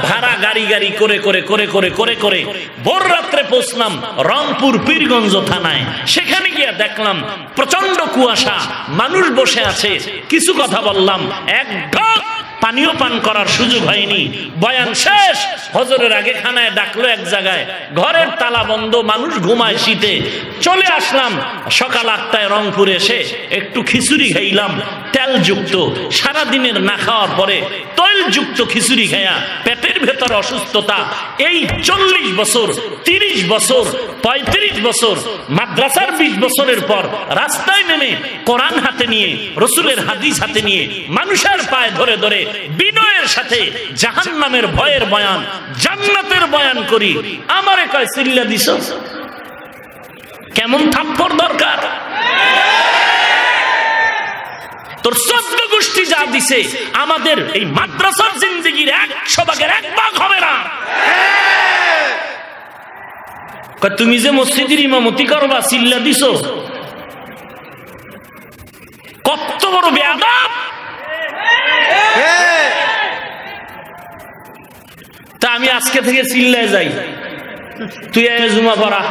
ভাড়া গাড়ি গাড়ি করে করে করে করে করে করে ভোর রাত্রে পৌঁছলাম রংপুর পীরগঞ্জ থানায়। সেখানে গিয়ে দেখলাম প্রচন্ড কুয়াশা, মানুষ বসে আছে। কিছু কথা বললাম, এক ঢক পানীয় পান করার সুযোগ হয়নি। বয়ান শেষ, হজরের আগে খানায় ডাকলো এক জায়গায়, ঘরের তালা বন্ধ, মানুষ ঘুমায় শীতে। চলে আসলাম সকাল 8টায় রংপুরে, এসে একটু খিচুড়ি খাইলাম তেলযুক্ত। সারাদিনের না খাওয়ার পরে তৈলযুক্ত খিচুড়ি খায়া পেটের ভেতর অসুস্থতা। এই 40 বছর, 30 বছর, 35 বছর মাদ্রাসার 20 বছরের পর রাস্তায় নেমে কোরআন হাতে নিয়ে, রসুলের হাদিস হাতে নিয়ে, মানুষের পায়ে ধরে ধরে বিনয়ের সাথে জাহান্নামের ভয়ের বয়ান, জান্নাতের বয়ান করি। আমারে কয় চিল্লা দিছ, কেমন থাপ্পড় দরকার? তোর 14 গোষ্ঠী যা দিছে, আমাদের এই মাদ্রাসার জিন্দেগির 100 ভাগের 1 ভাগ হবে না। তুমি যে মসজিদের ইমামতি করবা চিল্লা দিছ, কত বড় বেয়াদব! তা আমি আজকে থেকে চিল্লায় যাই, তুই জুমা পড়া,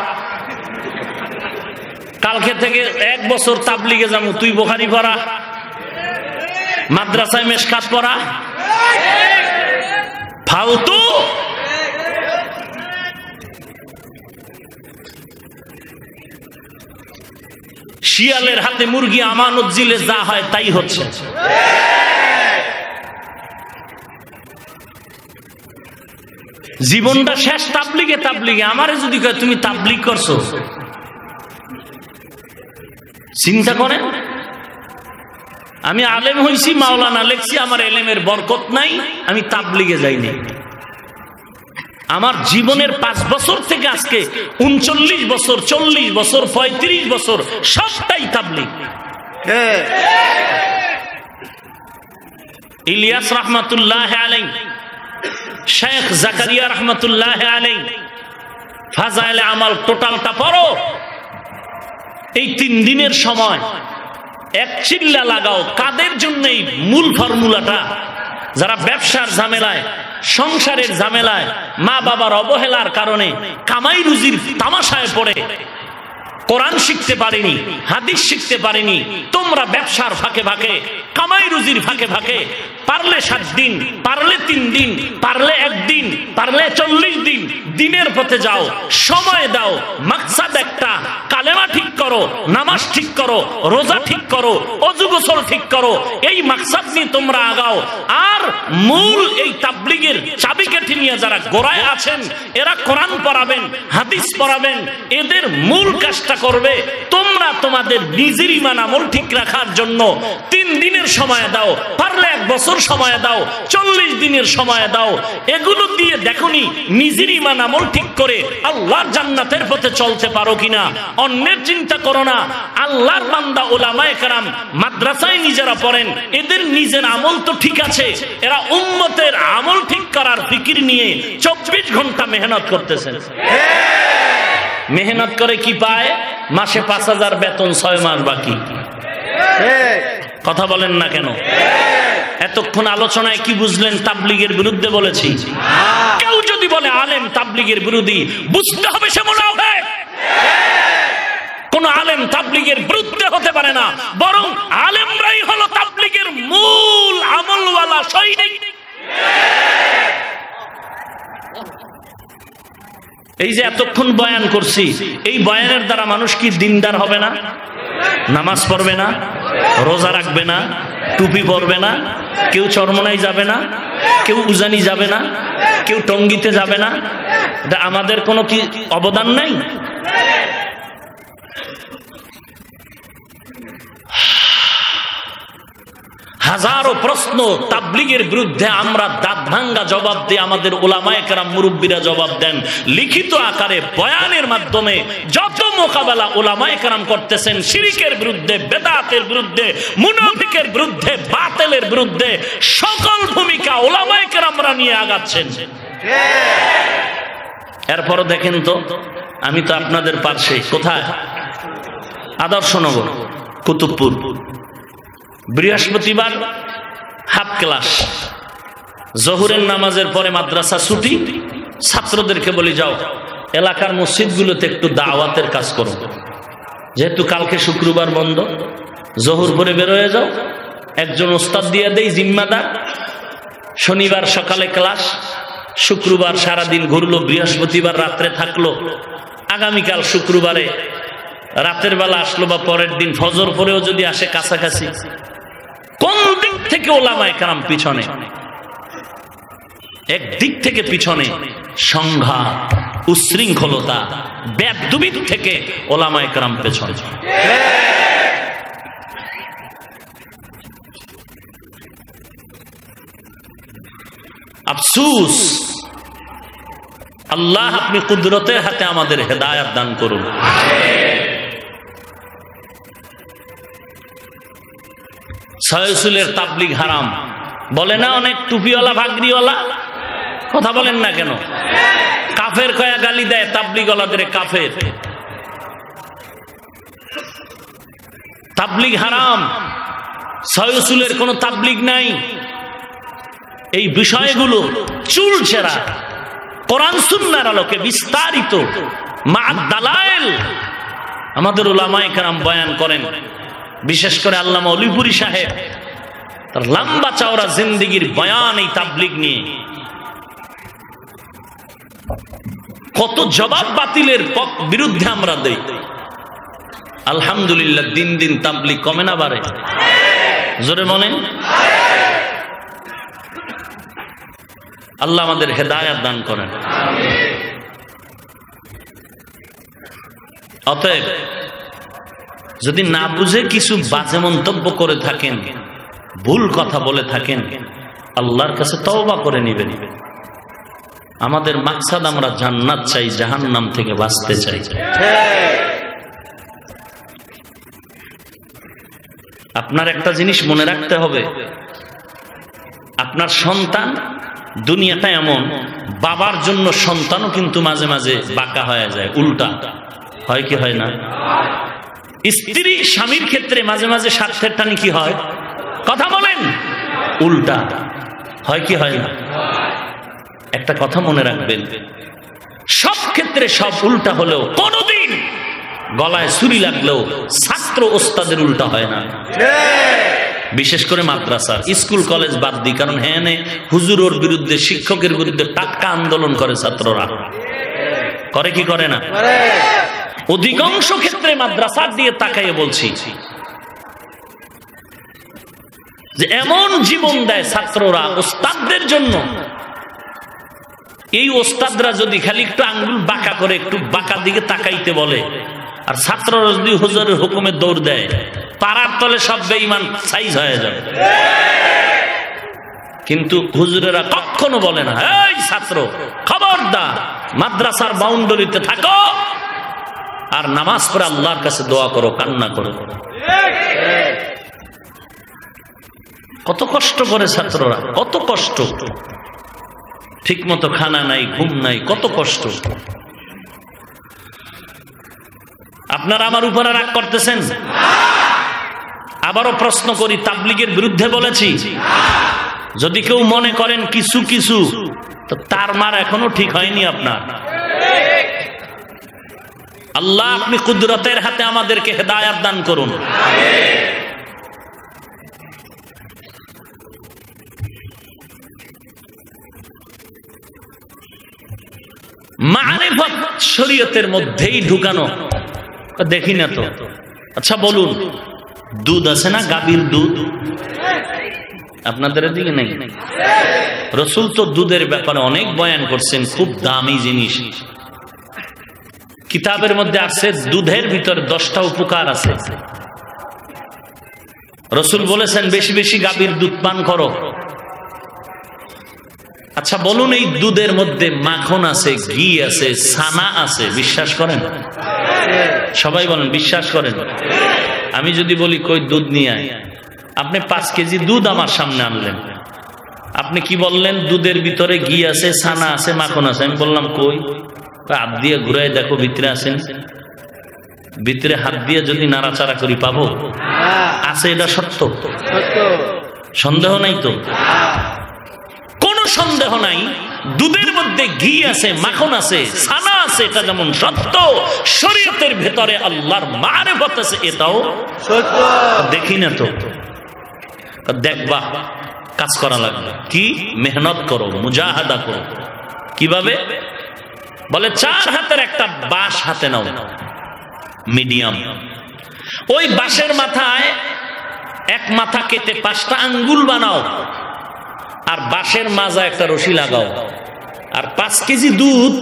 কালকে থেকে 1 বছর তাবলিগে যাবো, তুই বুখারী পড়া, মাদ্রাসায় মেশকাত পড়া, ফালতু। শিয়ালের হাতে মুরগি আমানত দিলে যা হয় তাই হচ্ছে। জীবনটা শেষ তাবলিগে তাবলিগে। আমারে যদি কয় তুমি তাবলিগ করছো, চিন্তা করেন। আমি আলেম হইছি, মাওলানা লেখছি, আমার এলেমের বরকত নাই, আমি তাবলিগে যাইনি। আমার জীবনের 5 বছর থেকে আজকে 39 বছর, 40 বছর, 35 বছর সবটাই তাবলিগ। ইলিয়াস রহমাতুল্লাহ আলাইহি, শেখ জাকারিয়া রহমাতুল্লাহ আলাইহি, ফাজাইলে আমাল টোটালটা পড়ো। এই 3 দিনের সময় এক চিল্লা লাগাও কাদের জন্য? এই মূল ফর্মুলাটা, যারা ব্যবসার ঝামেলায়, সংসারের ঝামেলায়, মা বাবার অবহেলার কারণে কামাই রুজির তামাশায় পড়ে কোরআন শিখতে পারেনি, হাদিস শিখতে পারেনি। তোমরা ব্যবসার ফাঁকে ফাঁকে, কামাই রুজির ফাঁকে ফাঁকে পারলে 7 দিন, পারলে 3 দিন, পারলে 1 দিন, পারলে 40 দিন দিনের পথে যাও, সময় দাও। মাকসাদ একটা, কালেমা ঠিক করো, নামাজ ঠিক করো, রোজা ঠিক করো, ওযু গোসল ঠিক করো। এই মাকসাদ নিয়ে তোমরা আগাও। আর মূল এই তাবলিগের চাবিকাঠি নিয়ে যারা গোড়ায় আছেন, এরা কোরআন পড়াবেন, হাদিস পড়াবেন। এদের মূল কাজটা করবে। তোমরা তোমাদের নিজের ঈমান আমল ঠিক রাখার জন্য 3 দিনের সময় দাও, পারলে 1 বছর সময় দাও, 40 দিনের সময় দাও। এগুলো দিয়ে দেখুনি নিজের ঈমান আমল ঠিক করে আল্লাহর জান্নাতের পথে চলতে পারো কিনা। অন্যের চিন্তা করো না। আল্লাহর বান্দা ওলামায়ে কেরাম মাদ্রাসায় নিজেরা পড়েন, এদের নিজের আমল তো ঠিক আছে, এরা উম্মতের আমল ঠিক করার ফিকির নিয়ে 24 ঘন্টা মেহনত করতেছেন। মেহনত করে কি পায়? মাসে 5,000 বেতন, 6 মাস বাকি। কথা বলেন না কেন? এতক্ষণ আলোচনায় কি বুঝলেন? তাবলিগের বিরুদ্ধে বলেছি। কেউ যদি বলে আলেম তাবলিগের বিরোধী, বুঝতে হবে সে মুনাফিক। কোন আলেম তাবলিগের বিরুদ্ধে হতে পারে না, বরং আলেমরাই হলো তাবলিগের মূল আমলওয়ালা সৈনিক। এই যে এতক্ষণ বয়ান করছি, এই বয়ানের দ্বারা মানুষ কি দিনদার হবে না? নামাজ পড়বে না, রোজা রাখবে না, টুপি পরবে না, কেউ চরমনাই যাবে না, কেউ উজানি যাবে না, কেউ টঙ্গিতে যাবে না। এটা আমাদের কোনো কি অবদান নাই? হাজারো প্রশ্ন তাবলিগের বিরুদ্ধে আমরা দাঁত ভাঙ্গা জবাব দিই। আমাদের উলামায়ে কেরাম মুরব্বীরা জবাব দেন লিখিত আকারে, বয়ানের মাধ্যমে। যত মোকাবেলা উলামায়ে কেরাম করতেছেন শিরকের বিরুদ্ধে, বেদাতের বিরুদ্ধে, মুনাফিকের বিরুদ্ধে, বাতিলের বিরুদ্ধে, সকল ভূমিকা উলামায়ে কেরামরা নিয়ে আগাচ্ছেন। এরপরও দেখেন তো, আমি তো আপনাদের পাশে। কোথায়? আদর্শনগর, কুতুবপুর। বৃহস্পতিবার হাফ ক্লাস, জোহরের নামাজের পরে মাদ্রাসা ছুটি। ছাত্রদেরকে বলি, যাও এলাকার মসজিদগুলোতে একটু দাওয়াতের কাজ করো। যেহেতু কালকে শুক্রবার বন্ধ, জোহর পরে বের হয়ে যাও। একজন ওস্তাদ দিয়ে দেই জিম্মাদার। শনিবার সকালে ক্লাস, শুক্রবার সারাদিন ঘুরলো, বৃহস্পতিবার রাত্রে থাকলো, আগামীকাল শুক্রবারে রাতের বেলা আসলো, বা পরের দিন ফজর পরেও যদি আসে কাছাকাছি। কোন দিক থেকে ওলামায়ে কেরাম পিছনে? একদিক থেকে পিছনে সংঘাত, উশৃঙ্খলতা, বেদবির থেকে ওলামায়ে কেরাম পেছনে। আফসোস। আল্লাহ আপনি কুদরতের হাতে আমাদের হেদায়েত দান করুন। ছয়সুলের তাবলিগ হারাম বলে না অনেক টুপিওয়ালা, ভাগরিওয়ালা। কথা বলেন না কেন? কাফের কয়া গালি দেয় তাবলিগওয়ালাদের কাফের। তাবলিগ হারাম, ছয়সুলের কোনো তাবলিগ নাই। এই বিষয়গুলো চুলচেরা কোরআন সুন্নাহর আলোকে বিস্তারিত মা দালাইল আমাদের উলামায়ে কেরাম বয়ান করেন। বিশেষ করে আল্লামা অলিপুরি সাহেব তার লম্বা চওড়া জিন্দেগির বয়ান এই তাবলিগ নিয়ে। কত জবাব বাতিলের বিরুদ্ধে আমরা দেই। আলহামদুলিল্লাহ, দিন দিন তাবলিগ কমে না বাড়ে? জোরে বলেন। আল্লাহ আমাদের হেদায়েত দান করেন। অতএব যদি না বুঝে কিছু বাজে মন্তব্য করে থাকেন, ভুল কথা বলে থাকেন, আল্লাহর কাছে তওবা করে নিবেন। আমাদের মাকসাদ আমরা জান্নাত চাই, জাহান্নাম থেকে বাঁচতে চাই। আপনার একটা জিনিস মনে রাখতে হবে, আপনার সন্তান, দুনিয়াটা এমন, বাবার জন্য সন্তানও কিন্তু মাঝে মাঝে বাঁকা হয়ে যায়, উল্টা হয় কি হয় না? স্ত্রী স্বামীর ক্ষেত্রে মাঝে মাঝে স্বার্থের টানে কি হয়, কথা বলেন, উল্টা হয় কি হয় না? একটা কথা মনে রাখবেন, সব ক্ষেত্রে সব উল্টা হলেও কোনদিন গলায় ছুরি লাগলেও ছাত্র ওস্তাদের উল্টা হয় না। বিশেষ করে মাদ্রাসা, স্কুল কলেজ বাদ দিই, কারণ হ্যাঁ হুজুরের বিরুদ্ধে, শিক্ষকের বিরুদ্ধে টাটকা আন্দোলন করে ছাত্ররা, করে কি করে না? অধিকাংশ ক্ষেত্রে মাদ্রাসার দিয়ে তাকাইয়ে বলছি যে এমন জীবন দেয় ছাত্ররা ওস্তাদদের জন্য। এই ওস্তাদরা যদি খালি একটু আঙ্গুল বাঁকা করে একটু বাঁকা দিকে তাকাইতে বলে, আর ছাত্ররা যদি হুজুরের হুকুমে দৌড় দেয়, পাড়ার তলে সব বেঈমান সাইজ হয়ে যাবে। কিন্তু হুজুরেরা কখনো বলে না, এই ছাত্র খবরদার, মাদ্রাসার বাউন্ডারিতে থাকো আর নামাজ পড়ে আল্লাহর কাছে দোয়া করো, কান্না করো। কত কষ্ট করে ছাত্ররা, কত কষ্ট, ঠিক মতো খানা নাই, ঘুম নাই, কত কষ্ট। আপনারা আমার উপরে রাগ করতেছেন? আবারও প্রশ্ন করি, তাবলীগের বিরুদ্ধে বলেছি? যদি কেউ মনে করেন কিছু কিছু, তো তার মার এখনো ঠিক হয়নি আপনার। আল্লাহ আপনি কুদরতের হাতে আমাদেরকে হেদায়েত দান করুন। মারিফত শরীয়তের মধ্যেই ঢুকানো, দেখি না তো। আচ্ছা বলুন, দুধ আছে না, গাভীর দুধ আপনাদের দিকে নেই? রাসূল তো দুধের ব্যাপারে অনেক বয়ান করছেন, খুব দামি জিনিস। কিতাবের মধ্যে আছে দুধের ভিতরে 10টা উপকার আছে। রাসূল বলেছেন বেশি বেশি গাভীর দুধ পান করো। আচ্ছা বলুন, এই দুধের মধ্যে মাখন আছে, ঘি আছে, ছানা আছে, বিশ্বাস করেন? সবাই বলেন বিশ্বাস করেন? আমি যদি বলি কই দুধ নিয়ে আয়, আপনি 5 কেজি দুধ আমার সামনে আনলেন, আপনি কি বললেন? দুধের ভিতরে ঘি আছে, ছানা আছে, মাখন আছে। আমি বললাম কই? হাত দিয়ে ঘুরাই দেখো ভিতরে আছেন। ভিতরে হাত দিয়ে যদি নাড়াচাড়া করি পাবো আছে, এটা সত্য, সন্দেহ নাই তো? কোনো সন্দেহ নাই, দুধের মধ্যে ঘি আছে, মাখন আছে, ছানা আছে, এটা যেমন সত্য, শরীয়তের ভেতরে আল্লাহর মারিফত আছে, এটাও সত্য। দেখি না তো, দেখবা, কাজ করা লাগবে। কি? মেহনত করো, মুজাহাদা করো। কিভাবে? বলে 4 হাতের একটা বাঁশ হাতে নাও, মিডিয়াম। ওই বাঁশের মাথায় এক মাথা কেটে 5টা আঙ্গুল বানাও, আর বাঁশের মাজা একটা রশি লাগাও, আর 5 কেজি দুধ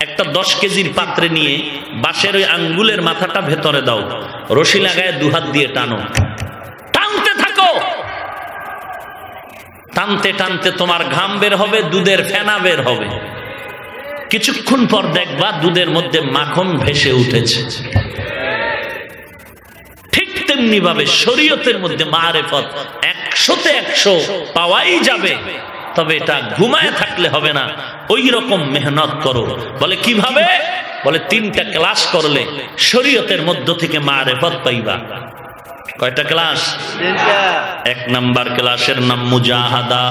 একটা 10 কেজির পাত্রে নিয়ে বাঁশের ওই আঙ্গুলের মাথাটা ভেতরে দাও, রশি লাগায় 2 হাত দিয়ে টানো, টানতে থাকো। টানতে টানতে তোমার ঘাম বের হবে, দুধের ফেনা বের হবে। কিছুক্ষণ পর দেখবা দুধের মধ্যে মাখন ভেসে উঠেছে। ঠিক তেমনি ভাবে শরীয়তের মধ্যে মারিফত 100তে 100 পাওয়াই যাবে, তবে এটা ঘুমায় থাকলে হবে না, ওই রকম মেহনত করো। বলে কিভাবে? বলে 3টা ক্লাস করলে শরীয়তের মধ্য থেকে মারিফত পাইবা। কয়টা ক্লাস? 1 নাম্বার ক্লাসের নাম মুজাহাদা,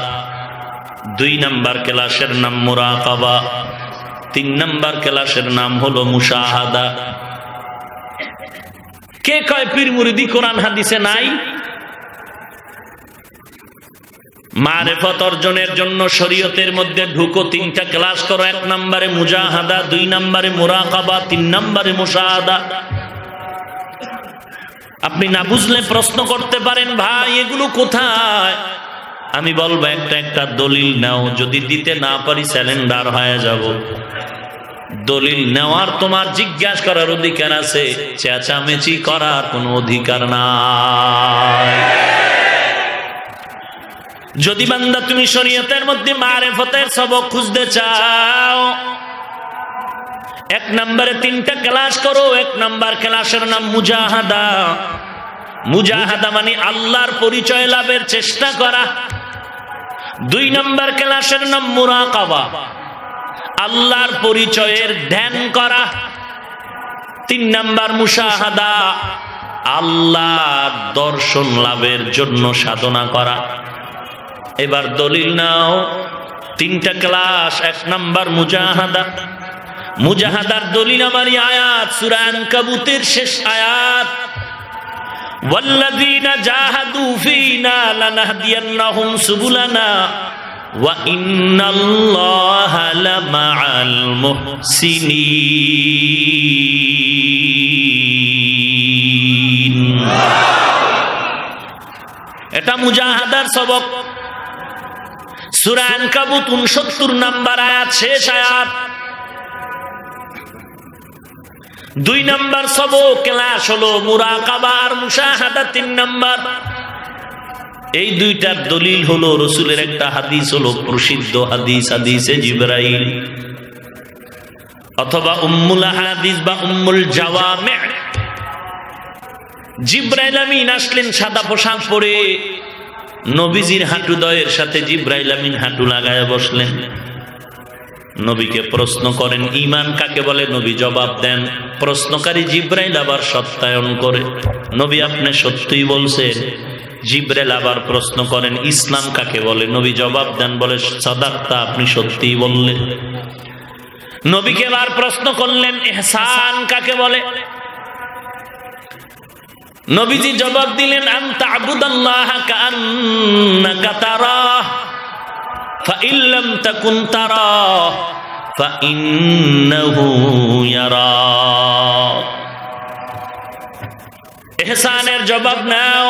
2 নাম্বার ক্লাসের নাম মুরাকাবা, 3 নাম্বার ক্লাসের নাম হলো মুশাহাদা। কে কয় পীর মুরিদি কোরআন হাদিসে নাই? মারিফত অর্জনের জন্য শরীয়তের মধ্যে ঢুকো, 3টা ক্লাস করো। 1 নম্বরে মুজাহাদা, 2 নম্বরে মুরাকাবা, 3 নম্বরে মুশাহাদা। আপনি না বুঝলে প্রশ্ন করতে পারেন, ভাই এগুলো কোথায়? আমি বলবো একটা একটা দলিল নাও, যদি দিতে না পারি স্যালেন্ডার হয়ে যাব। দলিল নেওয়ার তোমার জিজ্ঞাসা করার অধিকার আছে, চেঁচামেচি করার কোনো অধিকার নাই। যদি বান্দা তুমি শরীয়তের মধ্যে মারিফতের সবক খুঁজতে চাও, এক নম্বরে 3টা ক্লাস করো। এক নম্বর ক্লাসের নাম মুজাহাদা। মুজাহাদা মানে আল্লাহর পরিচয় লাভের চেষ্টা করা। 2 নম্বর ক্লাসের নাম মুরাকাবা, আল্লাহর পরিচয়ের ধ্যান করা। 3 নম্বর মুশাহাদা, আল্লাহর দর্শন লাভের জন্য সাধনা করা। এবার দলিল নাও, 3টা ক্লাস। 1 নম্বর মুজাহাদা। মুজাহাদার দলিল আমার আয়াত, সূরা আনকাবুতের শেষ আয়াত, ওয়াল্লাযীনা জাহাদু ফীনা লানাহদিয়ান্নাহুম সুবুলানা ওয়া ইন্নাল্লাহা লামাআল মুহসিনিন। এটা মুজাহাদার সবক। সূরা আনকাবুত 69 নম্বর আয়াত, শেষ আয়াত। 2 নম্বর সবক ক্লাস হলো মুরাকাবা আর মুশাহাদা। 3 নম্বর, এই 2টার দলিল হলো রাসূলের একটা হাদিস, হলো প্রসিদ্ধ হাদিস, হাদিসে জিবরাইল অথবা উম্মুল হাদিস বা উম্মুল জাওয়ামি। জিবরাইল আমিন আসলেন সাদা পোশাক পরে, নবীজির হাঁটুদয়ের সাথে জিবরাইল আমিন হাঁটু লাগায় বসলেন। নবীকে প্রশ্ন করেন, ঈমান কাকে বলে? নবী জবাব দেন। প্রশ্নকারী জিবরাইল আবার সত্যায়ন করে, নবী আপনি সত্যই বলছেন। জিবরাইল আবার প্রশ্ন করেন, ইসলাম কাকে বলে? নবী জবাব দেন, বলে সাদাক্তা, আপনি সত্যিই বললেন। নবীকে আবার প্রশ্ন করলেন, ইহসান কাকে বলে? নবীজি জবাব দিলেন, আনতা আবুদাল্লাহা কাআন্নাকা তারাহ ফাইন লাম তাকুন তারাহ ফাইন্নাহু ইয়ারাক। ইহসানের জবাব নাও।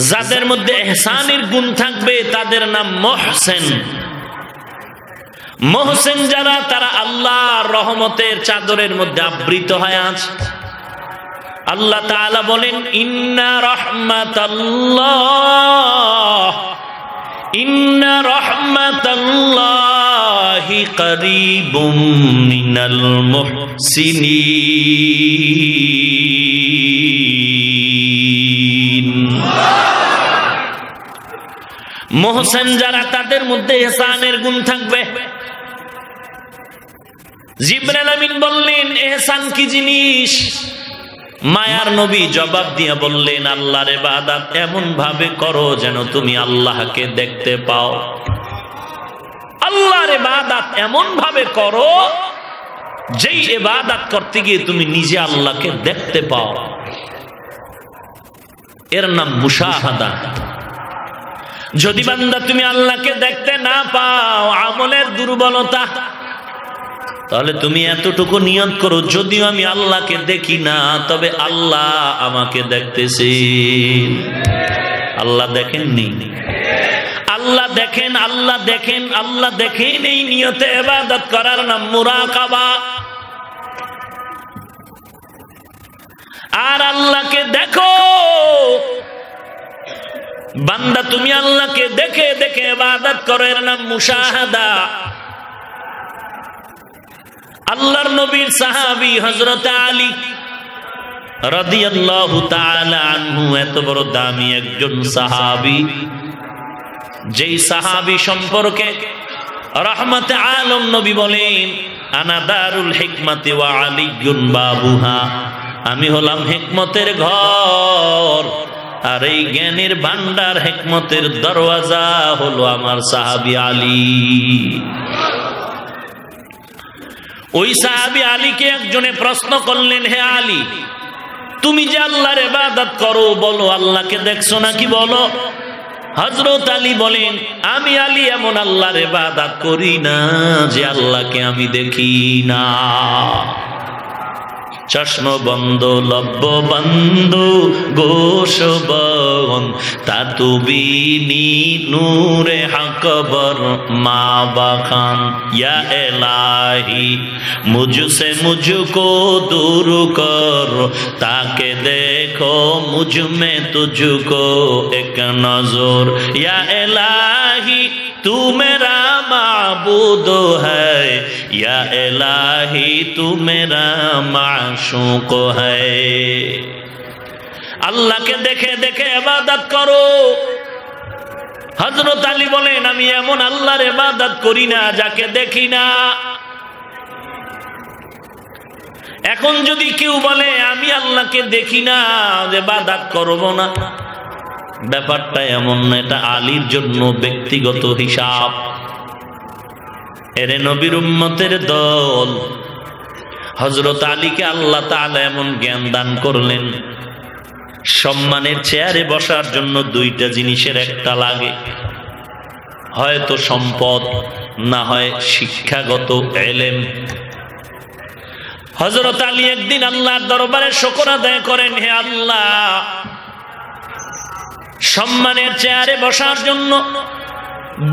যাদের মধ্যে ইহসানের গুণ থাকবে তাদের নাম মুহসিন। মুহসিন যারা, তারা আল্লাহর রহমতের চাদরের মধ্যে আবৃত হয়ে আছে। আল্লাহ তাআলা বলেন, ইন্না রাহমাতাল্লাহি করিবুম মিনাল মুহসিনিন। মুহসিন যারা, তাদের মধ্যে ইহসানের গুণ থাকবে। জিবরাইল আমিন বললেন, ইহসান কি জিনিস? মায়ার নবী জবাব দিয়ে বললেন, আল্লাহর ইবাদত এমন ভাবে করো যেন তুমি আল্লাহকে দেখতে পাও। আল্লাহর ইবাদত এমন ভাবে করো যেই ইবাদত করতে গিয়ে তুমি নিজে আল্লাহকে দেখতে পাও। এর নাম মুশাহাদা। যদি বান্দা তুমি আল্লাহকে দেখতে না পাও, আমলের দুর্বলতা, তাহলে তুমি এতটুকু নিয়ত করো, যদিও আমি আল্লাহকে দেখি না, তবে আল্লাহ আমাকে দেখতেছে। আল্লাহ দেখেননি? আল্লাহ দেখেন, আল্লাহ দেখেন, আল্লাহ দেখেন। এই নিয়তে ইবাদত করার নাম মুরাকাবা। আর আল্লাহকে দেখো বান্দা, তুমি আল্লাহকে দেখে দেখে ইবাদত করো, এর নাম মুশাহাদা। আল্লাহর নবীর সাহাবী হযরত আলী রাদিয়াল্লাহু তাআলা আনহু, এত বড় দামি একজন সাহাবী, যেই সাহাবী সম্পর্কে রাহমাতে আলম নবী বলেন, আনা দারুল হিকমাতি ওয়া আলিয়্যুন বাবুহা, আমি হলাম হিকমতের ঘর, আর এই জ্ঞানের ভান্ডার, হিকমতের দরওয়াজা হলো আমার সাহাবী আলী। ওই সাহাবী আলীকে একজনে প্রশ্ন করলেন, হে আলী, তুমি যে আল্লাহর ইবাদত করো, বলো আল্লাহকে দেখছো নাকি বলো? হযরত আলী বলেন, আমি আলী এমন আল্লাহর ইবাদত করি না যে আল্লাহকে আমি দেখি না। চশম বন্ধ লব্য বন্ধু গোশবন তাতুবিনি নূরে আকবর মা বাখান ইয়া ইলাহি মুঝসে মুঝকো दूर कर ताके देखो मुझ में तुझको एक नजर या इलाही तू मेरा माबूद है या इलाही तू मेरा माशूक है। अल्लाह के देखे देखे इबादत करो। हजरत अली बोलेन आमी एमन आल्लाहर इबादत करी ना जाके देखी ना। এখন যদি কেউ বলে আমি আল্লাহকে দেখি না, ইবাদত করব না, ব্যাপারটা এমন না। এটা আলীর জন্য ব্যক্তিগত হিসাব। এরে নবীর উম্মতের দল, হযরত আলীকে আল্লাহ তাআলা এমন জ্ঞান দান করলেন, সম্মানের চেয়ারে বসার জন্য দুইটা জিনিসের একটা লাগে, হয়তো সম্পদ, না হয় শিক্ষাগত ইলম। হযরত আলী একদিন আল্লাহর দরবারে শুকর আদায় করেন, হে আল্লাহ, সম্মানের চেয়ারে বসার জন্য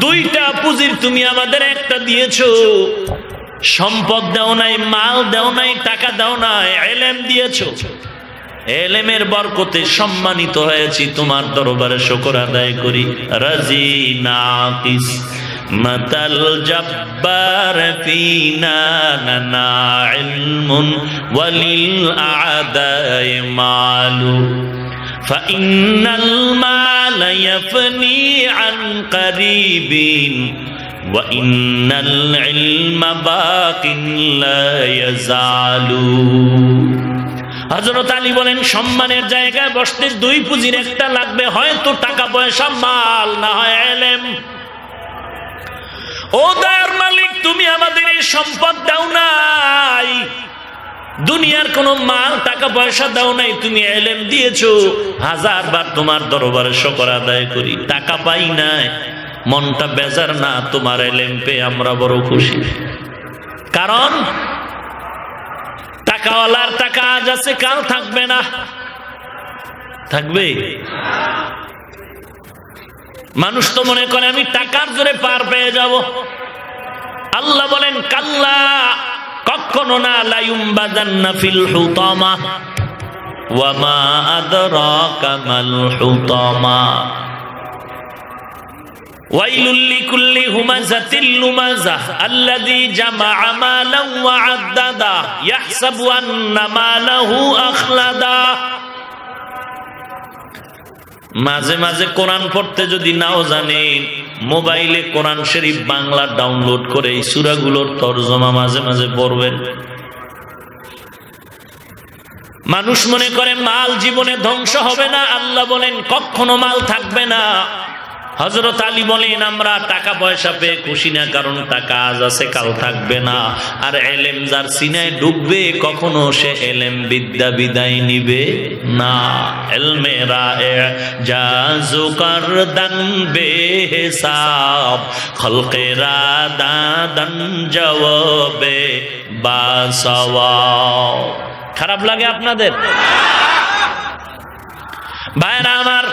দুইটা পুঁজির তুমি আমাদের একটা দিয়েছো, সম্পদ দাও নাই, মাল দাও নাই, টাকা দাও নাই, ইলম দিয়েছো। ইলমের বরকতে সম্মানিত হয়েছি, তোমার দরবারে শুকর আদায় করি। রাজি নাকিস মাতাল জব্বার ফিনা নানা ইলমুন ওয়ালিল আদায় মালু ফাইন্নাল মাল ইয়াফনি আন করিবিন ওয়া ইন্নাল ইলমা বাকিন লা ইয়াজালু। হযরত আলী বলেন, সম্মানের জায়গায় বসতে দুই পুঁজির একটা লাগবে, হয়তো টাকা পয়সা, মাল, না হয় ইলম। ও দয়ার মালিক, তুমি আমাদের এই সম্পদ দাও নাই, দুনিয়ার কোনো মাল টাকা পয়সা দাও নাই, তুমি ইলম দিয়েছো। হাজারবার তোমার দরবারে শুকর আদায় করি, টাকা পাই নাই, মনটা বেজার না, তোমার ইলম পেয়ে আমরা বড় খুশি। কারণ টাকাওয়ালার টাকা আজ আছে, কাল থাকবে না। থাকবে? মানুষ তো মনে করে আমি টাকার জোরে পার পেয়ে যাব। আল্লাহ বলেন, কাল্লা, কখনো না, লা ইউমবাদান্না ফিল হুতামা ওয়া মা আদরাকা মাল হুতামা ওয়াইলুল লিকুল্লি হুমাযাতিল লুমাযাহ আল্লাযী জামাআ মালান ওয়া আদ্দাদা ইয়াহসাবু আন্না মালাহু আখলাদা। মাঝে মাঝে কোরআন পড়তে যদি নাও জানেন, মোবাইলে কোরআন শরীফ বাংলা ডাউনলোড করে এই সূরাগুলোর তরজমা মাঝে মাঝে পড়বেন। মানুষ মনে করে মাল জীবনে ধ্বংস হবে না, আল্লাহ বলেন কখনো মাল থাকবে না। হযরত আলী বলেন, আমরা টাকা পয়সা পেয়ে খুশি না, কারণ টাকা আজ আছে, কাল থাকবে না। আর ইলম যার সিনায় ডুববে, কখনো সে ইলম বিদ্যা বিদায় নিবে না। ইলমে রায়ে জাজু করদান বেহিসাব খলকে রাদাদান জওয়াবে বাসওয়াব। খারাপ লাগে আপনাদের? ভাইরা আমার,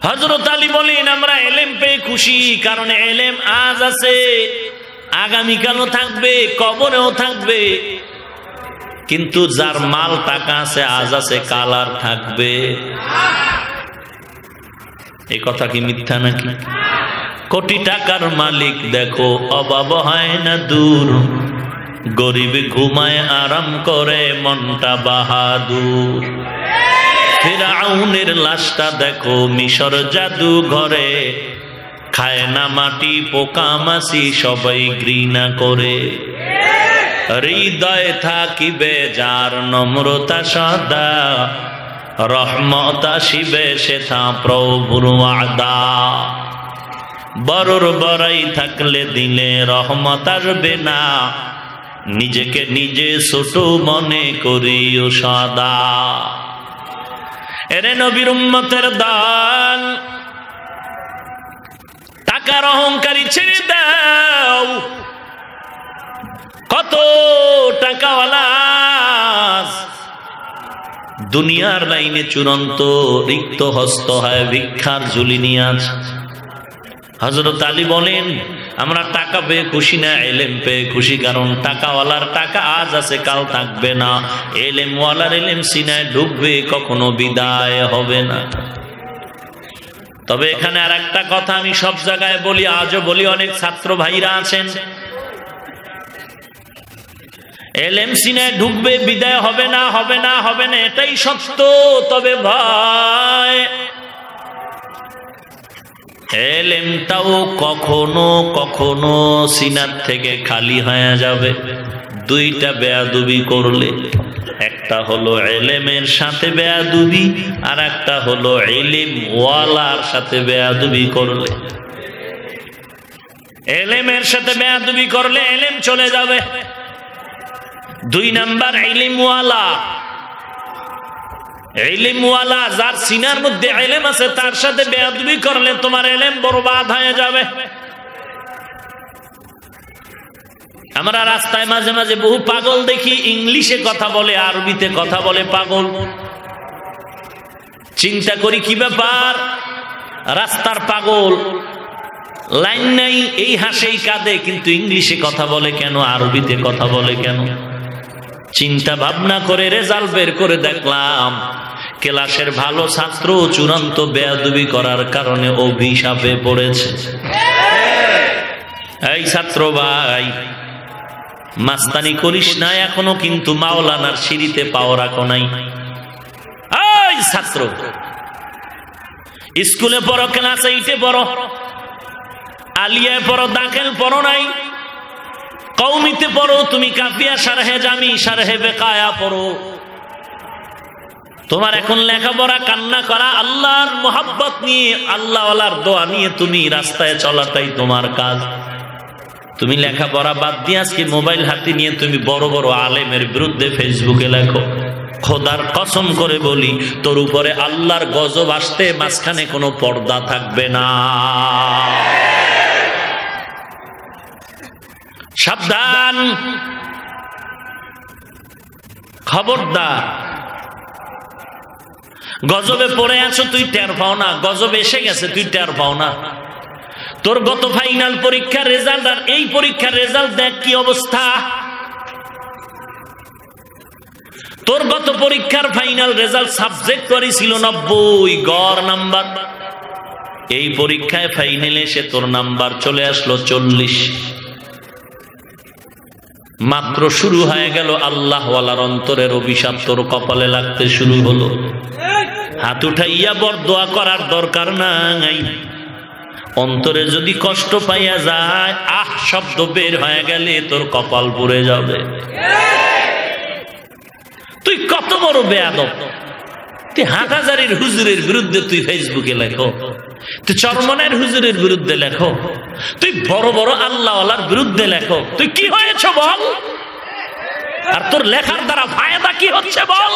হযরত আলী বলেন, আমরা ইলম পেয়ে খুশি, কারণ ইলম আজ আছে, আগামীকালও থাকবে, কবরেও থাকবে। কিন্তু যার মাল টাকা আছে, আজ আছে, কাল আর থাকবে। এই কথা কি মিথ্যা নাকি? কোটি টাকার মালিক দেখো, অভাব হয় না দূর, গরিব ঘুমায় আরাম করে, মনটা বাহাদুর। ফিরাউনের লাশটা দেখো মিশর জাদু ঘরে, খায় না মাটি, পোকা মাছি সবাই ঘৃণা করে। হৃদয়ে থাকিবে যার নম্রতা সদা, রহমত আসিবে সেথা প্রভুর ওয়াদা। বড়র বড়াই থাকলে দিলে রহমত আসবে না, নিজেকে নিজে ছোট মনে করিও সদা। এরে নবীর উম্মতের দল, টাকার অহংকারী ছেড়ে দাও। কত টাকাওয়ালা দুনিয়ার লাইনে চূড়ান্ত রিক্ত হস্ত হয়, ভিক্ষার ঝুলি নিয়ে আছে। হযরত আলী বলেন, আমরা টাকা পেয়ে খুশি না, এলেম পেয়ে খুশি। কারণ টাকাওয়ালার টাকা আজ আছে, কাল থাকবে না। এলেমওয়ালার এলেম সিনায় ঢুকবে, কখনো বিদায় হবে না। তবে এখানে আর একটা কথা আমি সব জায়গায় বলি, আজও বলি, অনেক ছাত্র ভাইরা আছেন, এলেম সিনায় ঢুকবে, বিদায় হবে না, হবে না, হবে না, এটাই সত্য। তবে ভাই, এলেমটাও কখনো কখনো সিনার থেকে খালি হয়ে যাবে দুইটা বেয়াদবি করলে। একটা হলো এলেমের সাথে বেয়াদবি, আর একটা হলো এলেম ওয়ালার সাথে বেয়াদবি করলে। এলেমের সাথে বেয়াদবি করলে এলেম চলে যাবে। দুই নাম্বার ইলমওয়ালা, ইলমওয়ালা যার সিনার মধ্যে ইলম আছে, তার সাথে বেয়াদবি করলে তোমার ইলম বরবাদ হয়ে যাবে। আমরা রাস্তায় মাঝে মাঝে বহু পাগল দেখি, ইংলিশে কথা বলে, আরবিতে কথা বলে পাগল। চিন্তা করি কি ব্যাপার, রাস্তার পাগল, লাইন নাই, এই হাসেই কাঁদে, কিন্তু ইংলিশে কথা বলে কেন, আরবিতে কথা বলে কেন? চিন্তা ভাবনা করে রেজাল্ট বের করে দেখলাম, ক্লাসের ভালো ছাত্র চূড়ান্ত বেয়াদবি করার কারণে অভিশাপে পড়েছে। এই ছাত্র ভাই, মাস্তানি করিস না, এখনো কিন্তু মাওলানার সিঁড়িতে পাও রাখো নাই। এই ছাত্র, স্কুলে পড়ো, ক্লাস 8-এ পড়ো, আলিয়ায় পড়ো, দাখিল পড়ো নাই, কওমিতে পড়ো, তুমি কাফিয়া, শারহে জামি, শারহে বেকায়া পড়ো। তোমার এখন লেখাপড়া, কান্না করা, আল্লাহর মোহাব্বত নিয়ে, আল্লাহওয়ালার দোয়া নিয়ে তুমি রাস্তায় চলাটাই তোমার কাজ। তুমি লেখাপড়া বাদ দিয়ে আজকে মোবাইল হাতে নিয়ে তুমি বড় বড় আলেমের বিরুদ্ধে ফেসবুকে লেখো। খোদার কসম করে বলি, তোর উপরে আল্লাহর গজব আসতে মাঝখানে কোনো পর্দা থাকবে না। সাবধান, খবরদার। গজবে পড়ে আছো, তুই টের পাও না, গজব এসে গেছে, তুই টের পাও না। তোর গত ফাইনাল পরীক্ষার রেজাল্ট আর এই পরীক্ষার রেজাল্ট দেখ কি অবস্থা। তোর গত পরীক্ষার ফাইনাল রেজাল্ট সাবজেক্ট ওয়ারি ছিল 90 গড় নাম্বার, এই পরীক্ষায় ফাইনালে এসে তোর নাম্বার চলে আসলো 40। মাত্র শুরু হয়ে গেল, আল্লাহওয়ালার অন্তরের অভিশাপ তোর কপালে লাগতে শুরু হলো। হাত উঠাইয়া বরদোয়া করার দরকার নাই। অন্তরে যদি কষ্ট পাইয়া যায়, আহ শব্দ বের হয়ে গেলে তোর কপাল পুড়ে যাবে। তুই কত বড় বেয়াদব, তুই হাটহাজারীর হুজুরের বিরুদ্ধে তুই ফেসবুকে লেখো, তুই চরমনের হুজুরের বিরুদ্ধে লেখো, তুই বড় বড় আল্লাহওয়ালার বিরুদ্ধে লেখো। তুই কি হয়েছ বল? আর তোর লেখার দ্বারা ফায়দা কি হচ্ছে বল?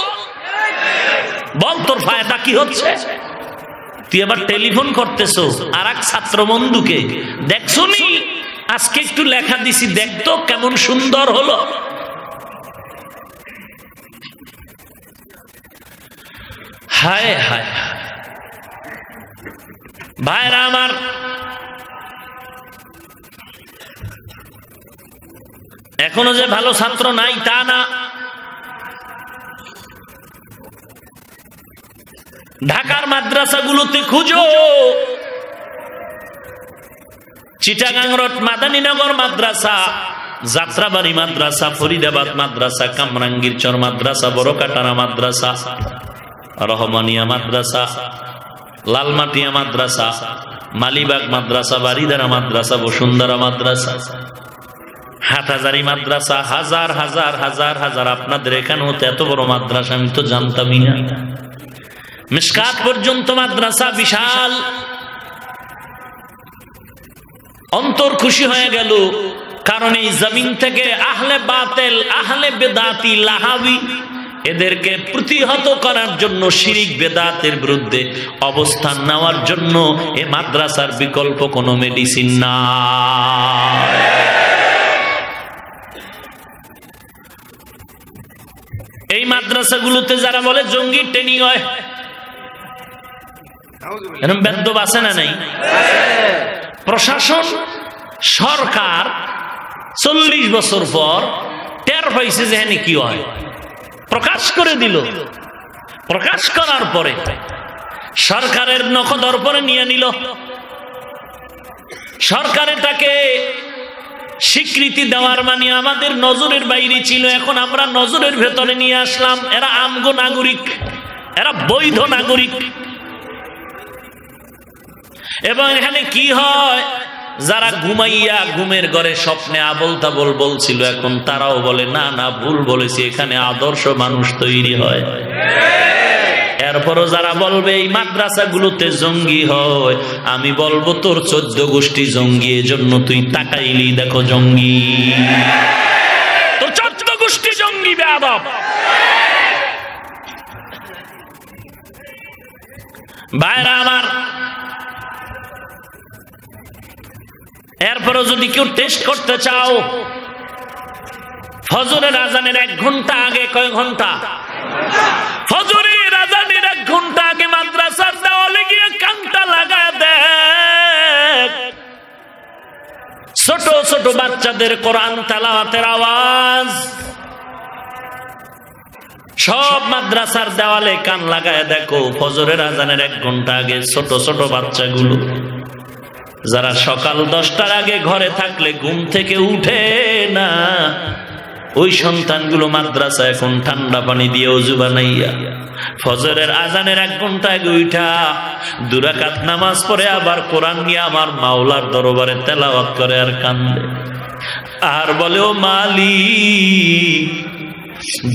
বল তোর ফায়দা কি হচ্ছে? তুই আবার টেলিফোন করতেছো আর এক ছাত্র বন্ধুকে, দেখছো নি আজকে একটু লেখা দিছি, দেখতো কেমন সুন্দর হলো। হায় হায় ভাইরা আমার, এখনো যে ভালো ছাত্র নাই তা না। ঢাকার মাদ্রাসাগুলোতে খুঁজো, চিটাগাং রোড মাদানীনগর মাদ্রাসা, যাত্রাবাড়ি মাদ্রাসা, ফরিদাবাদ মাদ্রাসা, কামরাঙ্গীরচর মাদ্রাসা, বড়কাটারা মাদ্রাসা, রহমানিয়া মাদ্রাসা, লালমাটিয়া মাদ্রাসা, মালিবাগ মাদ্রাসা, বারিদারা মাদ্রাসা, বসুন্ধরা মাদ্রাসা, হাটহাজারী মাদ্রাসা, হাজার হাজার হাজার হাজার। আপনাদের এখানেও তো এত বড় মাদ্রাসা আমি তো জানতামই না। মিশকাত পর্যন্ত মাদ্রাসা, বিশাল। অন্তর খুশি হয়ে গেল, কারণ এই জমিন থেকে আহলে বাতেল, আহলে বেদাতি, লাহাবি এদেরকে প্রতিহত করার জন্য, শিরিক বেদাতের বিরুদ্ধে অবস্থান নেওয়ার জন্য এ মাদ্রাসার বিকল্প কোনো মেডিসিন না। এই মাদ্রাসাগুলোতে যারা বলে জঙ্গি ট্রেনিং হয়, এরকম বেদ্যপ আছে না নাই? প্রশাসন সরকার 40 বছর পর টের পাইছে যে হ্যাঁ কি হয়, প্রকাশ করে দিল। প্রকাশ করার পরে সরকারের নখদর পরে নিয়ে নিল। সরকার এটাকে স্বীকৃতি দেওয়ার মানে আমাদের নজরের বাইরে ছিল, এখন আমরা নজরের ভেতরে নিয়ে আসলাম। এরা আমগো নাগরিক, এরা বৈধ নাগরিক। এবং এখানে কি হয়, যারা ঘুমাইয়া ঘুমের ঘরে স্বপ্নে আবল তাবল বলছিল, এখন তারাও বলে না না ভুল বলেছি, এখানে আদর্শ মানুষ তৈরি হয়। এরপরও যারা বলবে এই মাদ্রাসাগুলোতে জঙ্গি হয়, আমি বলবো তোর 14 গোষ্ঠী জঙ্গি, এজন্য তুই তাকাইলি দেখো জঙ্গি, তোর 14 গোষ্ঠী জঙ্গি বেয়াদব। ভাইরা আমার, এরপরও যদি কেউ টেস্ট করতে চাও, ফজরের আজানের 1 ঘন্টা আগে, কয় ঘন্টা? ফজরের আজানের 1 ঘন্টা আগে মাদ্রাসার দেওয়ালে গিয়ে কানটা লাগায় দেখ, ছোট ছোট বাচ্চাদের কোরআন তেলাওয়াতের আওয়াজ। সব মাদ্রাসার দেওয়ালে কান লাগায় দেখো, ফজরের আজানের 1 ঘন্টা আগে ছোট ছোট বাচ্চাগুলো, যারা সকাল 10টার আগে ঘরে থাকলে ঘুম থেকে উঠে না, ওই সন্তানগুলো মাদ্রাসা এখন ঠান্ডা পানি দিয়ে ওযু বানাইয়া ফজরের আজানের 1 ঘন্টা আগে উঠা 2 রাকাত নামাজ পড়ে আবার কোরআন নিয়ে আমার মাওলার দরবারে তেলাওয়াত করে আর কান্দে, আর বলে ও মালিক,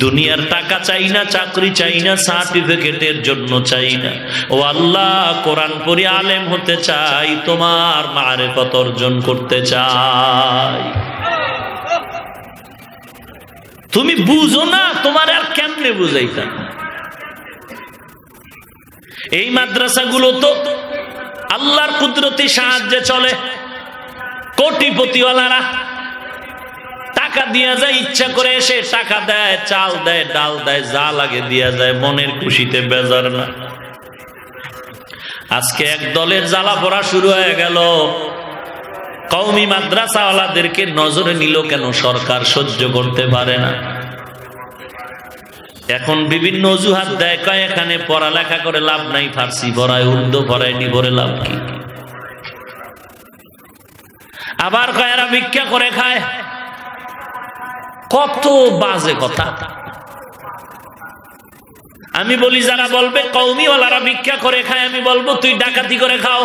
দুনিয়ার টাকা চাই না, চাকরি চাই না, সার্টিফিকেটের জন্য চাই না, ও আল্লাহ কোরআন পড়ে আলেম হতে চাই, তোমার মারিফত অর্জন করতে চাই। তুমি বুঝো না, তোমার আর কেমনে বুঝাইতাম। এই মাদ্রাসাগুলো তো আল্লাহর কুদরতি সাহায্যে চলে। কোটিপতিওয়ালারা টাকা দিয়া যায়, ইচ্ছা করে এসে টাকা দেয়, চাল দেয়, ডাল দেয়, যা লাগে দিয়া যায়, মনের খুশিতে বেজার না। আজকে এক দলের জ্বালা পড়া শুরু হয়ে গেল। কওমি মাদ্রাসাওয়ালাদেরকে নজরে নিল কেন? সরকার সহ্য করতে পারে না। এখন বিভিন্ন অজুহাত দেয়, কয় এখানে পড়ালেখা করে লাভ নাই, ফার্সি পড়ায়, উর্দু পড়ায়, নি পড়ে লাভ কি? আবার কয় এরা ভিক্ষা করে খায়। কত বাজে কথা। আমি বলি যারা বলবে কওমিওয়ালারা ভিক্ষা করে খায়, আমি বলবো তুই ডাকাতি করে খাও।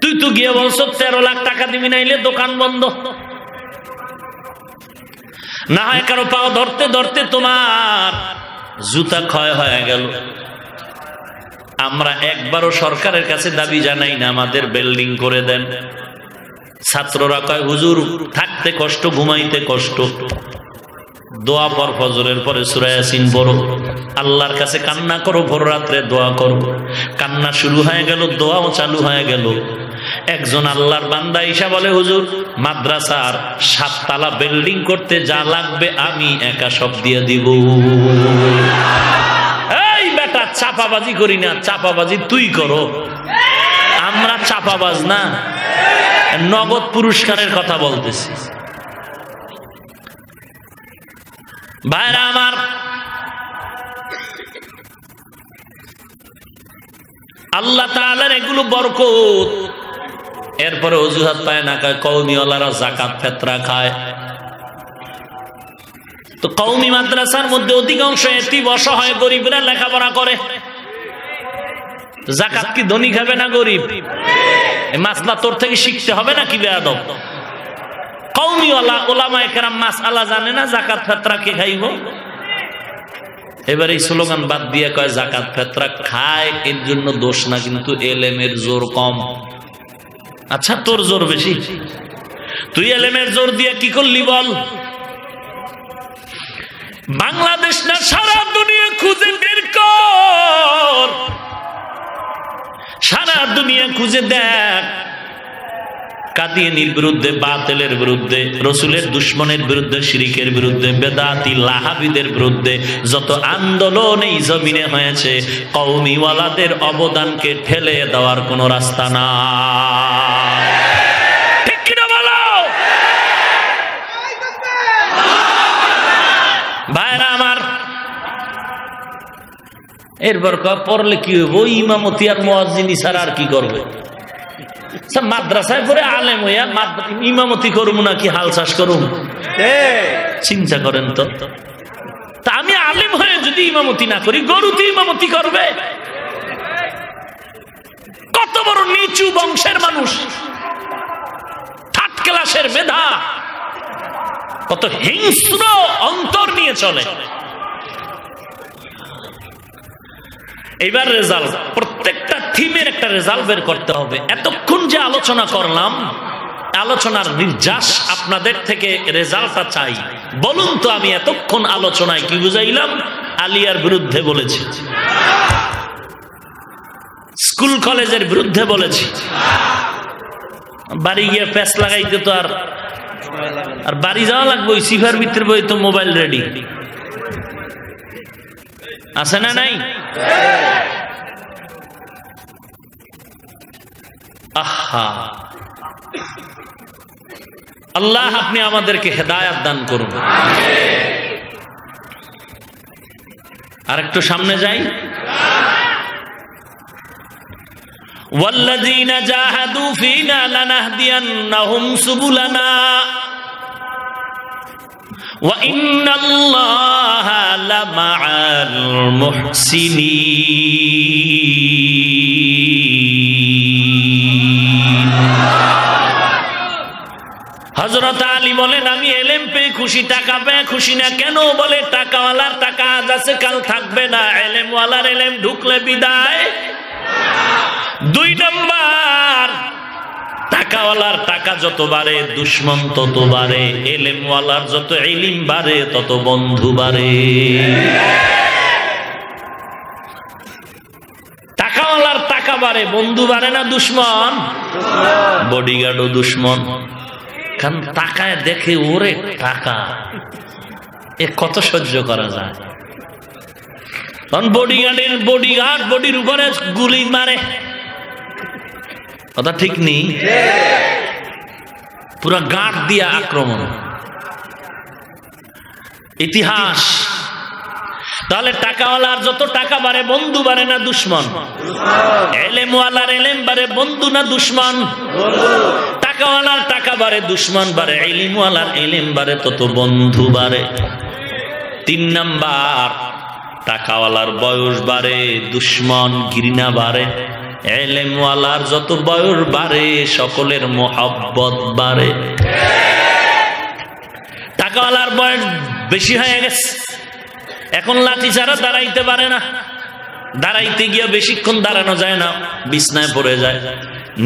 তুই তো গিয়ে বলছো 13 লাখ টাকা দিবি, নাইলে দোকান বন্ধ। না হয় কারো পাও ধরতে ধরতে তোমার জুতা ক্ষয় হয়ে গেল। আমরা একবারও সরকারের কাছে দাবি জানাই না আমাদের বিল্ডিং করে দেন। ছাত্ররা কয় হুজুর থাকতে কষ্ট, ঘুমাইতে কষ্ট, দোয়া পর ফজরের পরে সূরা ইয়াসিন পড়ো, আল্লাহর কাছে কান্না করো, ভোর রাত্রে দোয়া করো। কান্না শুরু হয়ে গেল, দোয়াও চালু হয়ে গেল। একজন আল্লাহর বান্দা ঈশা বলে হুজুর মাদ্রাসার 7 তলা বিল্ডিং করতে যা লাগবে আমি একা সব দিয়ে দিব। এই বেটা চাপাবাজি করি না, চাপাবাজি তুই করো, আমরা চাপাবাজ না, নগদ পুরস্কারের কথা বলতেছি। ভাইরা আমার, আল্লাহ তাআলার এগুলো বরকত। এরপরে অজুহাত পায় না, কওমিওয়ালারা যাকাত ফিতরা খায়। তো কওমি মাদ্রাসার মধ্যে অধিকাংশ এতিম অসহায় গরিবরা লেখাপড়া করে। যাকাত কি ধনী খাবে না গরিব? এই মাসলা তোর থেকে শিখতে হবে না কি বেয়াদব? কওমিওয়ালা উলামায়ে কেরাম মাসআলা জানে না যাকাত ফিতরা কে খাইব? এবার এই স্লোগান বাদ দিয়ে কয় যাকাত ফিতরা খায়, এর জন্য দোষ না, কিন্তু এলেমের জোর কম। আচ্ছা তোর জোর বেশি, তুই এলেমের জোর দিয়ে কি করলি বল? বাংলাদেশ না সারা দুনিয়া খুঁজে বের কর, সারা দুনিয়া খুঁজে দেখ কাদিয়ানীর বিরুদ্ধে, বাতিলের বিরুদ্ধে, রসুলের দুশ্মনের বিরুদ্ধে, শিরিকের বিরুদ্ধে, বেদাতি লাহাবিদের বিরুদ্ধে যত আন্দোলন এই জমিনে হয়েছে, কওমিওয়ালাদের অবদানকে ঠেলে দেওয়ার কোনো রাস্তা না। ঠিক কিনা বলো ভাইরা আমার? এরপর পড়লে কি হইব? ইমামতি আর মুয়াজ্জিনি ছাড়া আর কি করবে? মাদ্রাসায় পড়ে আলেম হইয়া ইমামতি করুম নাকি হাল চাষ করুম? চিন্তা করেন তো। তা আমি আলেম হয়ে যদি ইমামতি না করি, গরুতে ইমামতি করবে? কত বড় নিচু বংশের মানুষ, থার্ড ক্লাসের মেধা, কত হিংস্র অন্তর নিয়ে চলে। এইবার রেজাল্ট, প্রত্যেকটা থিমের একটা রেজাল্ট বের করতে হবে। এতক্ষণ যে আলোচনা করলাম, আলোচনার নির্যাস আপনাদের থেকে রেজাল্টটা চাই। বলুন তো, আমি এতক্ষণ আলোচনায় কি বুঝাইলাম? আলিয়ার বিরুদ্ধে বলেছি, স্কুল কলেজের বিরুদ্ধে বলেছি, বাড়ি গিয়ে প্যাচ লাগাইতে তো আর বাড়ি যাওয়া লাগবে, ওই সিফার ভিতরে বই তো মোবাইল রেডি আছে না নাই? আহা, আল্লাহ আপনি আমাদেরকে হেদায়েত দান করুন। আর একটু সামনে যাই। ওয়াল্লাযীনা জাহাদু ফীনা লানাহদিয়ান্নাহুম সুবুলানা ওয়া ইন্নাল্লাহা লামাআল মুহসিনিন। হযরত আলী বলেন, আমি এলেম পেয়ে খুশি, টাকা পেয়ে খুশি না। কেন? বলে, টাকাওয়ালার টাকা আজ আছে কাল থাকবে না, এলেমওয়ালার এলেম ঢুকলে বিদায়। 2 নাম্বার, টাকাওয়ালার টাকা যত বাড়ে দুশ্মন তত বাড়ে, এলেমওয়ালার যত ইলম বাড়ে তত বন্ধু বাড়ে। টাকাওয়ালার টাকা বাড়ে, বন্ধু বাড়ে না দুশ্মন? বডিগার্ডও দুশ্মন। কারণ টাকায় দেখে ওরে টাকা, এ কত সহ্য করা যায়। কারণ বডিগার্ড বডির উপরে গুলি মারে, কথা ঠিক নেই? পুরা গাঁট দিয়া আক্রমণ, ইতিহাস। তাহলে টাকাওয়ালার যত টাকা বাড়ে বন্ধু বাড়ে না দুশ্মন? এলেমওয়ালার এলেম বাড়ে, বন্ধু না দুশ্মন? টাকাওয়ালার টাকা বাড়ে দুশ্মন বাড়ে, ইলমওয়ালার ইলম বাড়ে তত বন্ধু বাড়ে। 3 নাম্বার, টাকাওয়ালার বয়স বাড়ে দুশ্মন ঘৃণা বাড়ে, এলেমওয়ালার যত বয়স বাড়ে সকলের মোহাব্বত বাড়ে। টাকাওয়ালার বয়স বেশি হয়ে গেছে, এখন লাঠি ছাড়া দাঁড়াইতে পারে না, দাঁড়াইতে গিয়ে বেশিক্ষণ দাঁড়ানো যায় না, বিছনায় পড়ে যায়।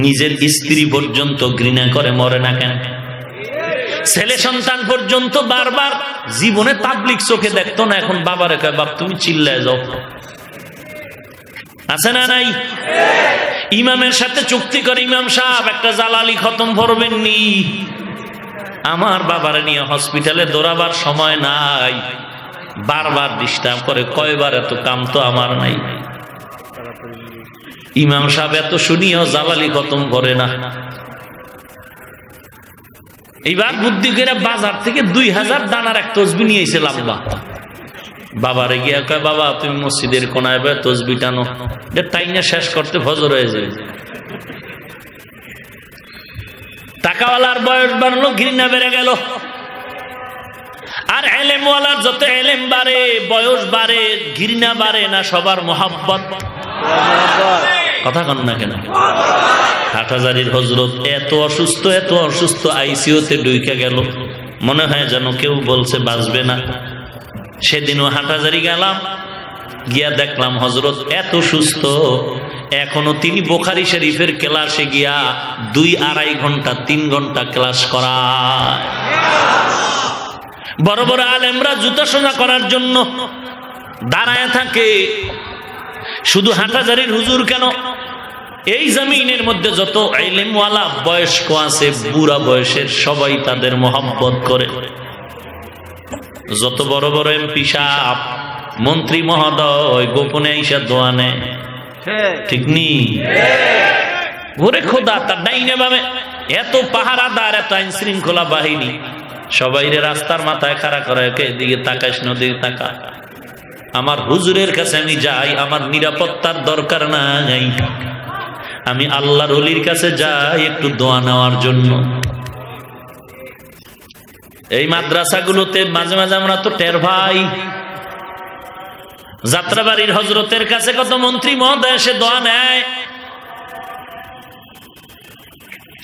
নিজের স্ত্রী পর্যন্ত ঘৃণা করে, মরে না কেন? ছেলে সন্তান পর্যন্ত বারবার, জীবনে তাবলিগ চোখে দেখতো না, এখন বাবারে কয়, বাপ তুমি চিল্লায় যাও। আছে না নাই? ইমামের সাথে চুক্তি করে, ইমাম সাহেব একটা জালালি খতম করবেন নি, আমার বাবারে নিয়ে হসপিটালে দৌড়াবার সময় নাই। বারবার ডিস্টার্ব করে, কয়বার, এত কাম তো আমার নাই। ইমাম সাহেব এত শুনিও জালালি খতম করে না। এইবার বুদ্ধি করে বাজার থেকে 2000 দানার এক তসবি নিয়ে এসেছিলাম। বাবারে গিয়া কয়, বাবা তুমি মসজিদের কোনায় তসবি টানো, টাইনা শেষ করতে ফজর হয়ে যায়। টাকাওয়ালার বয়স বাড়লো, ঘৃণা বেড়ে গেল। আর এলেমওয়ালার যত এলেম বাড়ে বয়স বাড়ে, ঘৃণা বাড়ে না, সবার মোহাব্বত। কথা কন না কেন? হাটহাজারীর হযরত এত অসুস্থ, আইসিইউতে ঢুকে গেল, মনে হয় যেন কেউ বলছে বাঁচবে না। সেদিনও হাটহাজারী গেলাম, গিয়া দেখলাম হযরত এত সুস্থ, এখনো তিনি বুখারী শরীফের ক্লাসে গিয়া 2-2.5 ঘন্টা 3 ঘন্টা ক্লাস করায়। বড় বড় আলেমরা জুতা সোজা করার জন্য দাঁড়ায় থাকে, শুধু হাটহাজারীর হুজুর কেন, এই জমিনের মধ্যে যত ইলমওয়ালা বয়স্ক আছে, বুড়া বয়সের, সবাই তাদের মহব্বত করে। যত বড় বড় এমপি সাহেব, মন্ত্রী মহোদয় গোপনে আইসা দোয়া নেয়, ঠিক নি? ওরে খোদা, তার ডাইনে বামে এত পাহারাদার, এত আইন শৃঙ্খলা বাহিনী, সবাই রাস্তার মাথায় খাড়া করে, এদিকে তাকাইস না, ওদিকে তাকা। আমার হুজুরের কাছে আমি যাই, আমার নিরাপত্তার দরকার নাই, আমি আল্লাহর ওলির কাছে যাই একটু দোয়া নেওয়ার জন্য। এই মাদ্রাসাগুলোতে মাঝে মাঝে আমরা তো টের ভাই, যাত্রাবাড়ির হজরতের কাছে কত মন্ত্রী মহোদয় এসে দোয়া নেয়।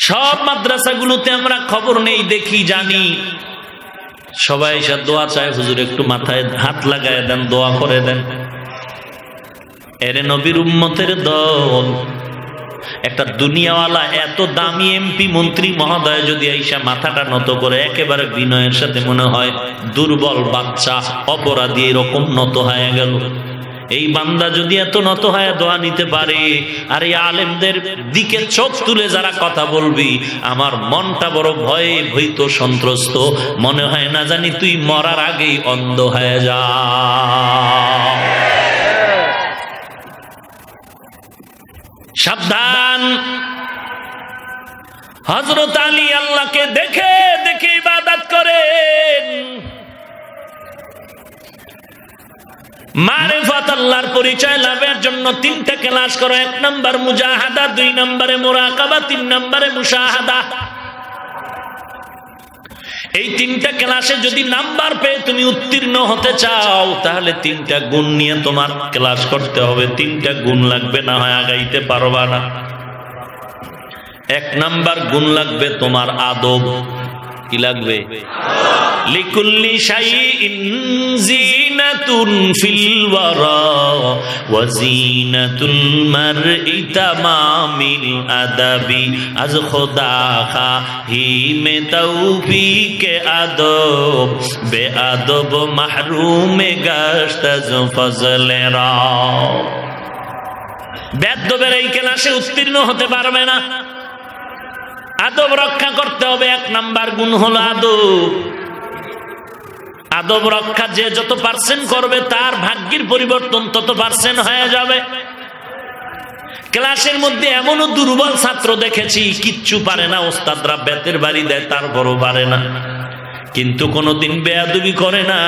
সব মাদ্রাসাগুলোতে আমরা খবর নেই, দেখি, জানি, সবাই এসে দোয়া চায়, হুজুর একটু মাথায় হাত লাগায় দেন, দোয়া করে দেন। এরে নবীর উম্মতের দল, একটা দুনিয়াওয়ালা এত দামি এমপি মন্ত্রী মহোদয় যদি আইসা মাথাটা নত করে একেবারে বিনয়ের সাথে, মনে হয় দুর্বল বাচ্চা অপরাধী এরকম নত হয়ে গেল। এই বান্দা যদি এত নত হয়ে দোয়া নিতে পারে, আর এই আলেমদের দিকে চোখ তুলে যারা কথা বলবি, আমার মনটা বড় ভয়ে ভীত সন্ত্রস্ত, মনে হয় না জানি তুই মরার আগেই অন্ধ হয়ে যা। সাবধান! হযরত আলী আল্লাহকে দেখে দেখে ইবাদত করেন। মারিফাত আল্লাহর পরিচয় লাভের জন্য তিনটা ক্লাস করো। 1 নম্বর মুজাহাদা, 2 নম্বরে মুরাকাবা, 3 নম্বরে মুশাহাদা। এই তিনটা ক্লাসে যদি নাম্বার পেয়ে তুমি উত্তীর্ণ হতে চাও, তাহলে 3টা গুণ নিয়ে তোমার ক্লাস করতে হবে। 3টা গুণ লাগবে, না হয় আগাইতে পারবা না। 1 নাম্বার গুণ লাগবে তোমার আদব। কি লাগবে? লিকুল্লি শাইইন জিনাতুন ফিল ওয়ারা ওয়া জিনাতুল মারই তামামিল আদাবি আজ খোদা খাহি মে তৌফিক আদব বে আদব মাহরুম গাশত আজ ফজলে রা। বেদবের এই ক্লাসে উত্তীর্ণ হতে পারবে না, আদব রক্ষা করতে হবে। 1 নাম্বার গুণ হলো আদব। আদব রক্ষা যে যত পার্সেন্ট করবে, তার ভাগ্যের পরিবর্তন তত পার্সেন্ট হয়ে যাবে। ক্লাসের মধ্যে এমনও দুর্বল ছাত্র দেখেছি, কিচ্ছু পারে না, ওস্তাদরা বেতের বাড়ি দেয়, তারপরও পারে না, কিন্তু কোনোদিন বেয়াদবি করে না।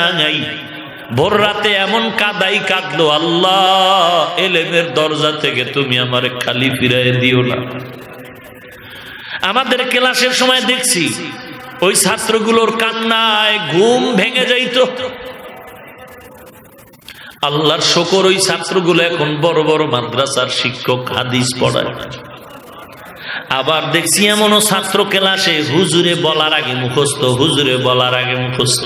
ভোর রাতে এমন কাদাই কাঁদলো, আল্লাহ এলেমের দরজা থেকে তুমি আমারে খালি ফিরাই দিও না। আমাদের ক্লাসের সময় দেখছি ওই ছাত্রগুলোর কান্নায় ঘুম ভেঙে যাইত। আল্লাহর শুকর, ওই ছাত্রগুলো এখন বড় বড় মাদ্রাসার শিক্ষক, হাদিস পড়ায়। আবার দেখছি এমনও ছাত্র ক্লাসে হুজুরে বলার আগে মুখস্থ, হুজুরে বলার আগে মুখস্থ।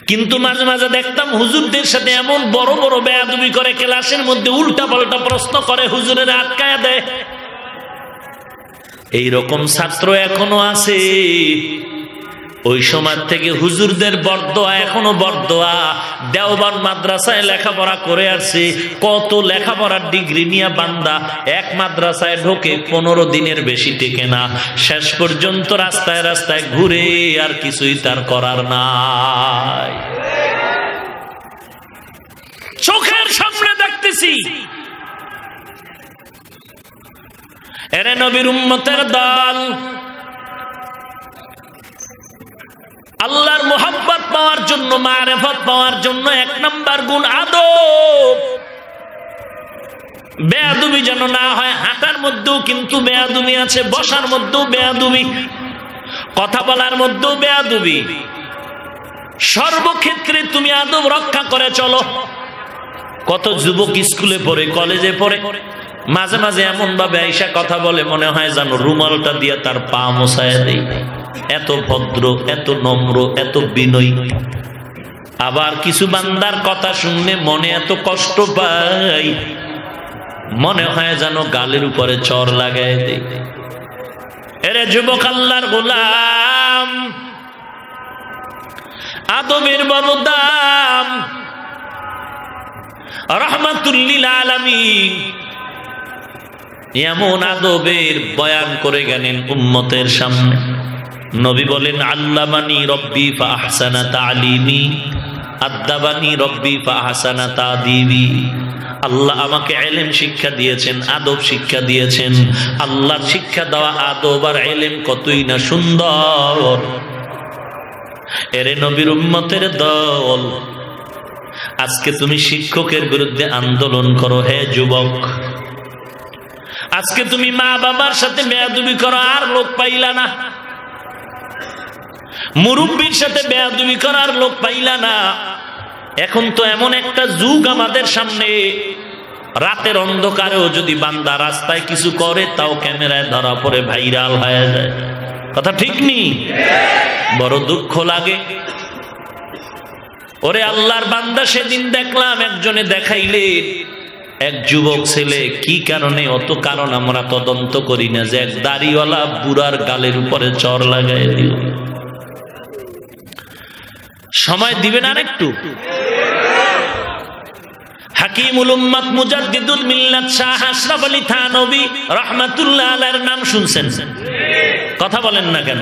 কিন্তু মাঝে মাঝে দেখতাম হুজুরদের সাথে এমন বড় বড় বেয়াদবি করে, ক্লাসের মধ্যে উল্টা পাল্টা প্রশ্ন করে, হুজুরের আটকায় দেয়। এইরকম ছাত্র এখনো আছে। ওই সময় থেকে হুজুরদের বরদোয়া এখনো বরদোয়া। দেওবন্দ মাদ্রাসায় লেখাপড়া করে আসছে, কত লেখাপড়ার ডিগ্রি নিয়ে বান্দা এক মাদ্রাসায় ঢোকে, 15 দিনের বেশি টেকে না। শেষ পর্যন্ত রাস্তায় রাস্তায় ঘুরে, আর কিছুই তার করার নাই। চোখের সামনে দেখতেছি। এরে নবীর উম্মতের দল, আল্লাহর মুহাব্বত পাওয়ার জন্য, মারিফত পাওয়ার জন্য 1 নাম্বার গুণ আদব। বেয়াদবি যেন না হয়। হাঁটার মধ্যেও কিন্তু বেয়াদবি আছে, বসার মধ্যেও বেয়াদবি, কথা বলার মধ্যেও বেয়াদবি। সর্বক্ষেত্রে তুমি আদব রক্ষা করে চলো। কত যুবক স্কুলে পড়ে, কলেজে পড়ে, মাঝে মাঝে এমন ভাবে আইসা কথা বলে, মনে হয় যেন রুমালটা দিয়ে তার পা মোছায় দেয়। এত ভদ্র, এত নম্র, এত বিনয়ী। আবার কিছু বান্দার কথা শুনলে মনে এত কষ্ট পাই, মনে হয় যেন গালের উপরে চর লাগায় দেয়। এরে যুবক, আল্লাহর গোলাম, আদবের বড় দাম। রাহমাতুল লিল আলামিন এমন আদবের বয়ান করে গেলেন উম্মতের সামনে। নবী বলেন, আল্লামানি রব্বি ফা আহসানা তালিমি, আদ্দাবানি রব্বি ফা আহসানা তাদিবি। আল্লাহ আমাকে ইলম শিক্ষা দিয়েছেন, আদব শিক্ষা দিয়েছেন। আল্লাহর শিক্ষা দেওয়া আদব আর ইলম কতই না সুন্দর। এরে নবীর উম্মতের দল, আজকে তুমি শিক্ষকের বিরুদ্ধে আন্দোলন করো হে যুবক। আজকে তুমি মা বাবার সাথে বেয়াদবি করো, আর লোক পাইলা না। মুরব্বীর সাথে বেয়াদবি করার লোক পাইলা না। এখন তো এমন একটা যুগ আমাদের সামনে, রাতের অন্ধকারেও যদি বান্দা রাস্তায় কিছু করে তাও ক্যামেরায় ধরা পড়ে ভাইরাল হয়ে যায়। কথা ঠিক নি? বড় দুঃখ লাগে। ওরে আল্লাহর বান্দা, সেদিন দেখলাম একজনে দেখাইলে এক যুবক ছেলে, কি কারণে, অত কারণ আমরা তদন্ত করি না, যে এক দাড়িওয়ালা বুড়ার গালের উপরে চর লাগাই দিল। সময় দিবেন আর একটু? হাকিমুল উম্মাত মুজাদ্দিদুল মিল্লাত শাহ আশরাফ আলী থানভী রাহমাতুল্লাহ আলাইহির নাম শুনছেন? কথা বলেন না কেন?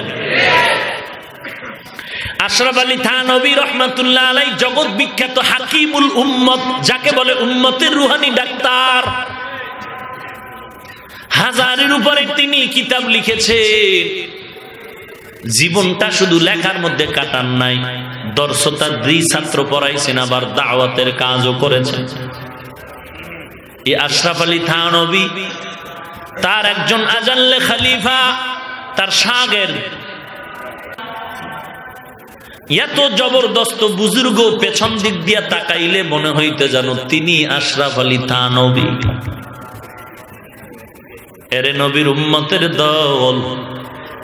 আশরাফ আলী থানভী রাহমাতুল্লাহ আলাইহি জগৎ বিখ্যাত হাকিমুল উম্মত, যাকে বলে উম্মতের রুহানি ডাক্তার। হাজারের উপরে তিনি কিতাব লিখেছেন। জীবনটা শুধু লেখার মধ্যে কাটান নাই, দর্শতাদ্রি ছাত্র পড়াইছেন, আবার দাওয়াতের কাজও করেছেন। এই আশরাফ আলী থানভী, তার একজন আজাল্লে খলিফা, তার শাগির্দ, এত জবরদস্ত বুজুর্গ, পেছন দিক দিয়া তাকাইলে মনে হইতে যেন তিনি আশরাফ আলী থানভী। এরে নবীর উম্মতের দল,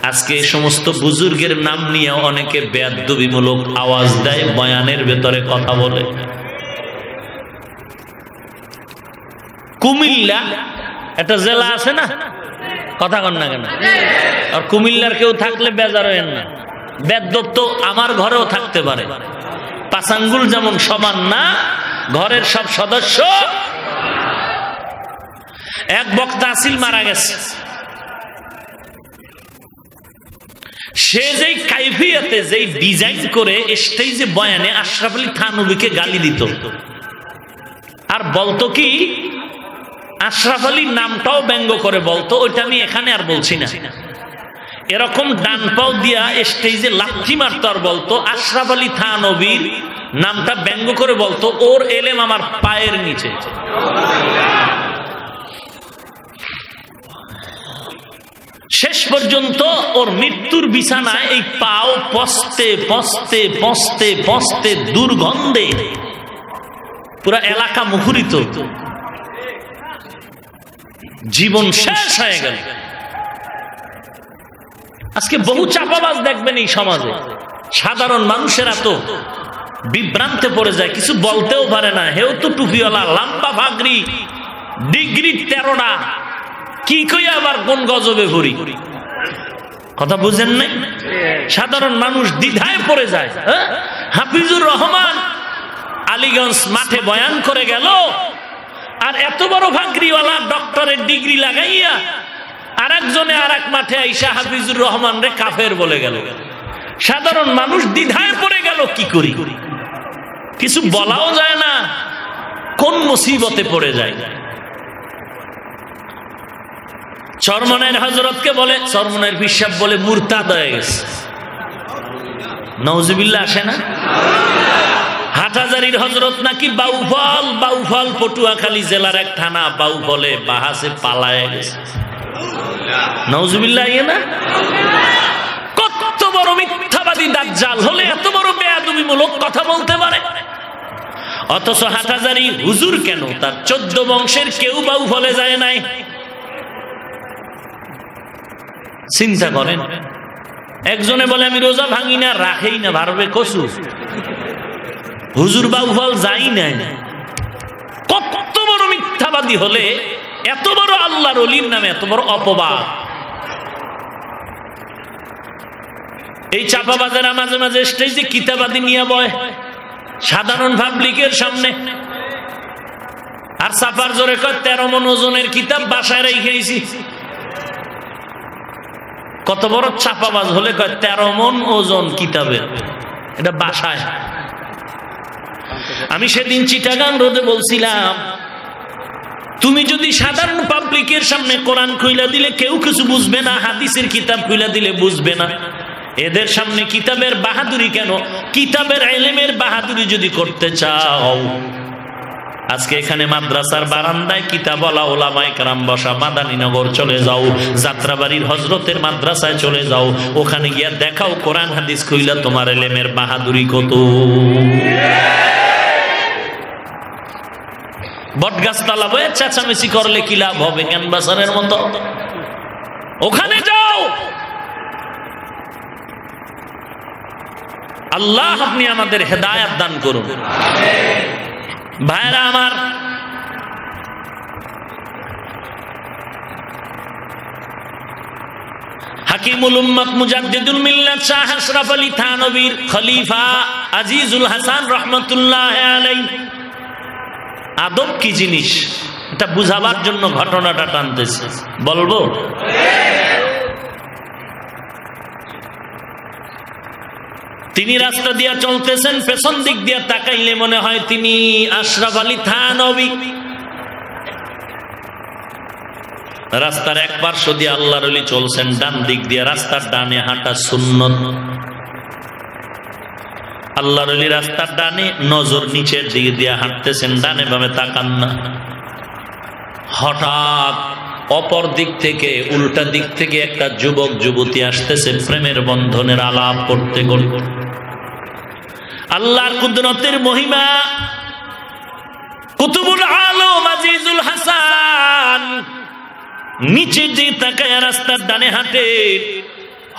আজকে এই সমস্ত বুজুর্গের নাম নিয়ে অনেকে বেয়াদবিমূলক আওয়াজ দেয়, বয়ানের ভেতরে কথা বলে। কুমিল্লা একটা জেলা আছে না? কথা কন না কেন? আর কুমিল্লার কেউ থাকলে বেজার হয়েন না। বেদব তো আমার ঘরেও থাকতে পারে। পাঁচাঙ্গুল যেমন সমান না, ঘরের সব সদস্য। এক বক্তা আসিল, মারা গেছে। সে যেই কাইফিয়াতে, যেই ডিজাইন করে স্টেজে বয়ানে আশরাফ আলী থানভীকে গালি দিত, আর বলতো কি, আশরাফ আলী নামটাও ব্যঙ্গ করে বলতো, ওইটা আমি এখানে আর বলছি না। এরকম ডান পাও দিয়া স্টেজে লাথি মারতো, আর বলতো আশরাফ আলী থানভীর নামটা ব্যঙ্গ করে বলতো, ওর এলেম আমার পায়ের নিচে। শেষ পর্যন্ত ওর মৃত্যুর বিছানায় এই পাও পচতে পচতে পচতে পচতে দুর্গন্ধে পুরা এলাকা মুখরিত, জীবন শেষ হয়ে গেল। আজকে বহু চাপাবাজ দেখবেন এই সমাজে, সাধারণ মানুষেরা তো বিভ্রান্তে পড়ে যায়, কিছু বলতেও পারে না। হেও তো টুপিওয়ালা, লম্বা ভাগরি, ডিগ্রি 13টা, কি কই আবার কোন গজবে ভরি। কথা বুঝেন নাই? সাধারণ মানুষ দ্বিধায় পড়ে যায়। হাফিজুর রহমান আলীগঞ্জ মাঠে বয়ান করে গেল, আর এত বড় ভাগরিওয়ালা ডক্টরের ডিগ্রি লাগাইয়া আর একজনে আর এক মাঠে আইসা হাফিজুর রহমান রে কাফের বলে গেল। সাধারণ মানুষ দ্বিধায় পড়ে গেল, কি করি, কিছু বলাও যায় না, কোন মুসিবতে পড়ে যায়। চরমনের হযরতকে বলে, চরমনের পিসাব বলে মুরতাদ হয়ে গেছে। নাউজুবিল্লাহ আসে না? হাটহাজারীর হযরত নাকি বাউফল, বাউফল পটুয়াখালী জেলার এক থানা, বাউফলে বাহাসে পালায় গেছে। নাউজুবিল্লাহ ইয়ে না? কত বড় মিথ্যাবাদী দাজ্জাল হলে এত বড় বেয়াদবিমূলক কথা বলতে পারে? অথচ হাটহাজারী হুজুর কেন, তার 14 বংশের কেউ বাউফলে যায় নাই। চিন্তা করেন। একজনে বলে আমি রোজা ভাঙি না, রাখেই না, ভারবে কসু। হুজুর বাউফল যাই নাই। কত বড় মিথ্যাবাদী হলে এত বড় আল্লাহর ওলির নামে এত বড় অপবাদ। এই চাপাবাজেরা মাঝে মাঝে স্টেজে কিতাবাদি নিয়ে বয় সাধারণ পাবলিকের সামনে, আর আর সাফার জোরে কয় 13 মণ ওজনের কিতাব বাসায় রেখেছি। কত বড় চাপাবাজ হলে কয় 13 মণ ওজন কিতাবের, এটা বাসায়। আমি সেদিন চিটাগাং রোডে বলছিলাম, তুমি যদি সাধারণ পাবলিকের সামনে কোরআন খুইলা দিলে কেউ কিছু বুঝবে না, হাদিসের কিতাব খুইলা দিলে বুঝবে না, এদের সামনে কিতাবের বাহাদুরি কেন? কিতাবের ইলমের বাহাদুরি যদি করতে চাও, আজকে এখানে মাদ্রাসার বারান্দায় কিতাবওয়ালা ওলামায়ে কেরাম বসা, মাদানীনগর চলে যাও, যাত্রাবাড়ির হযরতের মাদ্রাসায় চলে যাও, ওখানে গিয়া দেখাও কোরআন হাদিস খুইলা তোমার ইলমের বাহাদুরি কত। বটগাছ তলা বয়ে চেঁচামেচি করলে কি লাভ হবে? ক্যানভাসারের মতো ওখানে যাও। আল্লাহ আপনি আমাদের হেদায়েত দান করুন। ভাইরা আমার, হাকিমুল উম্মত মুজাদ্দিদুল মিল্লাত শাহ আশরাফ আলী থানভীর খলিফা আজিজুল হাসান রাহমাতুল্লাহ আলাইহি আদব কি জিনিস এটা বুঝাবার জন্য ঘটনাটা টানতেছে, বলবো? তিনি রাস্তা দিয়া চলতেছেন, পেছন দিক দিয়া তাকাইলে মনে হয় তিনি আশরাফ আলী থানভী। রাস্তার এক পার্শ্ব দিয়ে আল্লাহর ওলি চলছেন, ডান দিক দিয়ে, রাস্তার ডানে হাঁটা সুন্নত। আল্লাহর ওলি রাস্তার ডানে, নজর নিচের দিকে দিয়ে হাঁটতেছেন, ডানে বামে তাকান না। হঠাৎ অপর দিক থেকে, উল্টা দিক থেকে একটা যুবক যুবতী আসতেছে, প্রেমের বন্ধনের আলাপ করতে করতে। আল্লাহর কুদরতের মহিমা, কুতুবুল আলম আজিজুল হাসান নিচে যে তাকায় রাস্তার ডানে হাঁটে,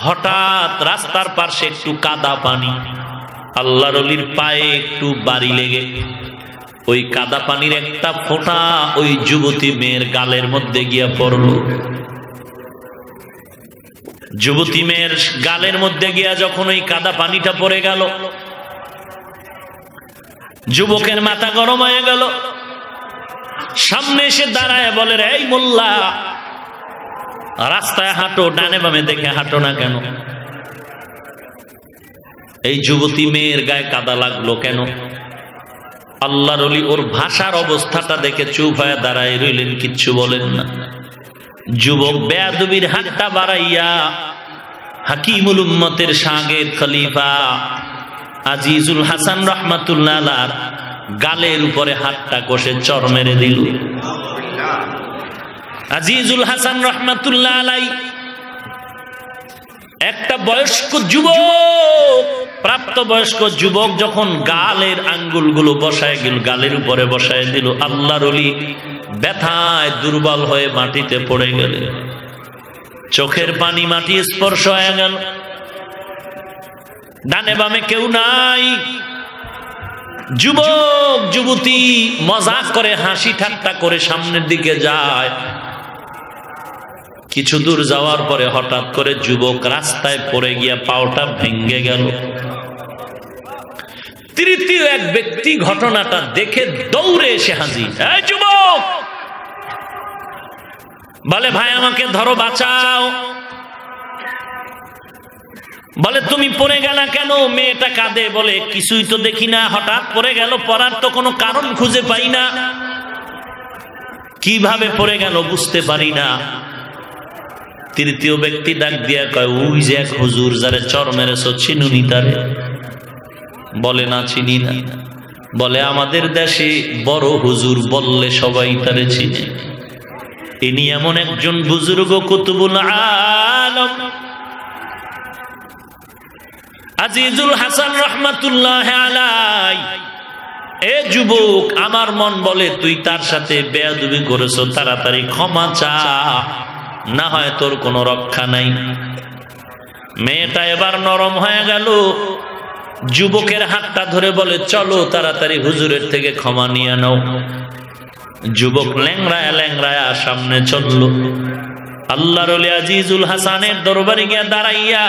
হঠাৎ রাস্তার পাশে একটু কাদা পানি, আল্লাহর ওলির পায়ে একটু বাড়ি লেগে ওই কাদা পানির একটা ফোঁটা ওই যুবতী মেয়ের গালের মধ্যে গিয়া পড়ল। যুবতী মেয়ের গালের মধ্যে গিয়া যখন ওই কাদা পানিটা পড়ে গেল, যুবকের মাথা গরম হয়ে গেল। সামনে এসে দাঁড়ায় বলে, রে এই মোল্লা, রাস্তায় হাঁটো, ডানে বামে দেখে হাঁটো না কেন? এই যুবতী মেয়ের গায়ে কাদা লাগলো কেন? আল্লাহর ওলি ওর ভাষার অবস্থাটা দেখে চুপ হয়ে দাঁড়ায় রইলেন, কিচ্ছু বলেন না। যুবক বেয়াদবির হাতটা বাড়াইয়া হাকিমুল উম্মতের শাগির খলিফা আজিজুল হাসান রাহমাতুল্লাহ আলাইহির গালের উপরে হাতটা কষে চর মেরে দিল। আজিজুল হাসান রাহমাতুল্লাহ আলাইহি একটা বয়স্ক যুবক, প্রাপ্ত বয়স্ক যুবক যখন গালের আঙ্গুলগুলো বসায় গেল, গালের উপরে বসায় দিল, আল্লাহর ওলি ব্যথায় দুর্বল হয়ে মাটিতে পড়ে গেল। চোখের পানি মাটি স্পর্শ হয়ে গেল। ডানে বামে কেউ নাই। যুবক যুবতী মজাক করে, হাসি ঠাট্টা করে সামনের দিকে যায়। কিছু দূর যাওয়ার পরে হঠাৎ করে যুবক রাস্তায় পড়ে গিয়া পাওটা ভেঙে গেল। তৃতীয় এক ব্যক্তি ঘটনাটা দেখে দৌড়ে এসে হাজির। এই যুবক! বলে, ভাই আমাকে ধরো, বাঁচাও। বলে, তুমি পড়ে গেলা কেন? মেয়েটা কাঁদে, বলে কিছুই তো দেখি না, হঠাৎ পড়ে গেল, পড়ার তো কোনো কারণ খুঁজে পাই না, কিভাবে পড়ে গেল বুঝতে পারি না। তৃতীয় ব্যক্তি ডাক দিয়া কয়, ওই যে এক হুজুর যারে চর মেরেছ, চিনুনি তারে? বলে, না চিনি না। বলে, আমাদের দেশে বড় হুজুর বললে সবাই তারে চিনে। ইনি এমন একজন বুজুর্গ, কুতুবুল আলম আজিজুল হাসান রাহমাতুল্লাহ আলাইহি। এ যুবক, আমার মন বলে তুই তার সাথে বেয়াদবি করেছ, তাড়াতাড়ি ক্ষমা চা, না হয় তোর কোনো রক্ষা নাই। মেয়েটা এবার নরম হয়ে গেল, যুবকের হাতটা ধরে বলে, চলো তাড়াতাড়ি হুজুরের থেকে ক্ষমা নিয়ে নাও। যুবক ল্যাংড়ায়া ল্যাংড়ায়া সামনে চলল। আল্লাহর ওলি আজিজুল হাসানের দরবারে গিয়া দাঁড়াইয়া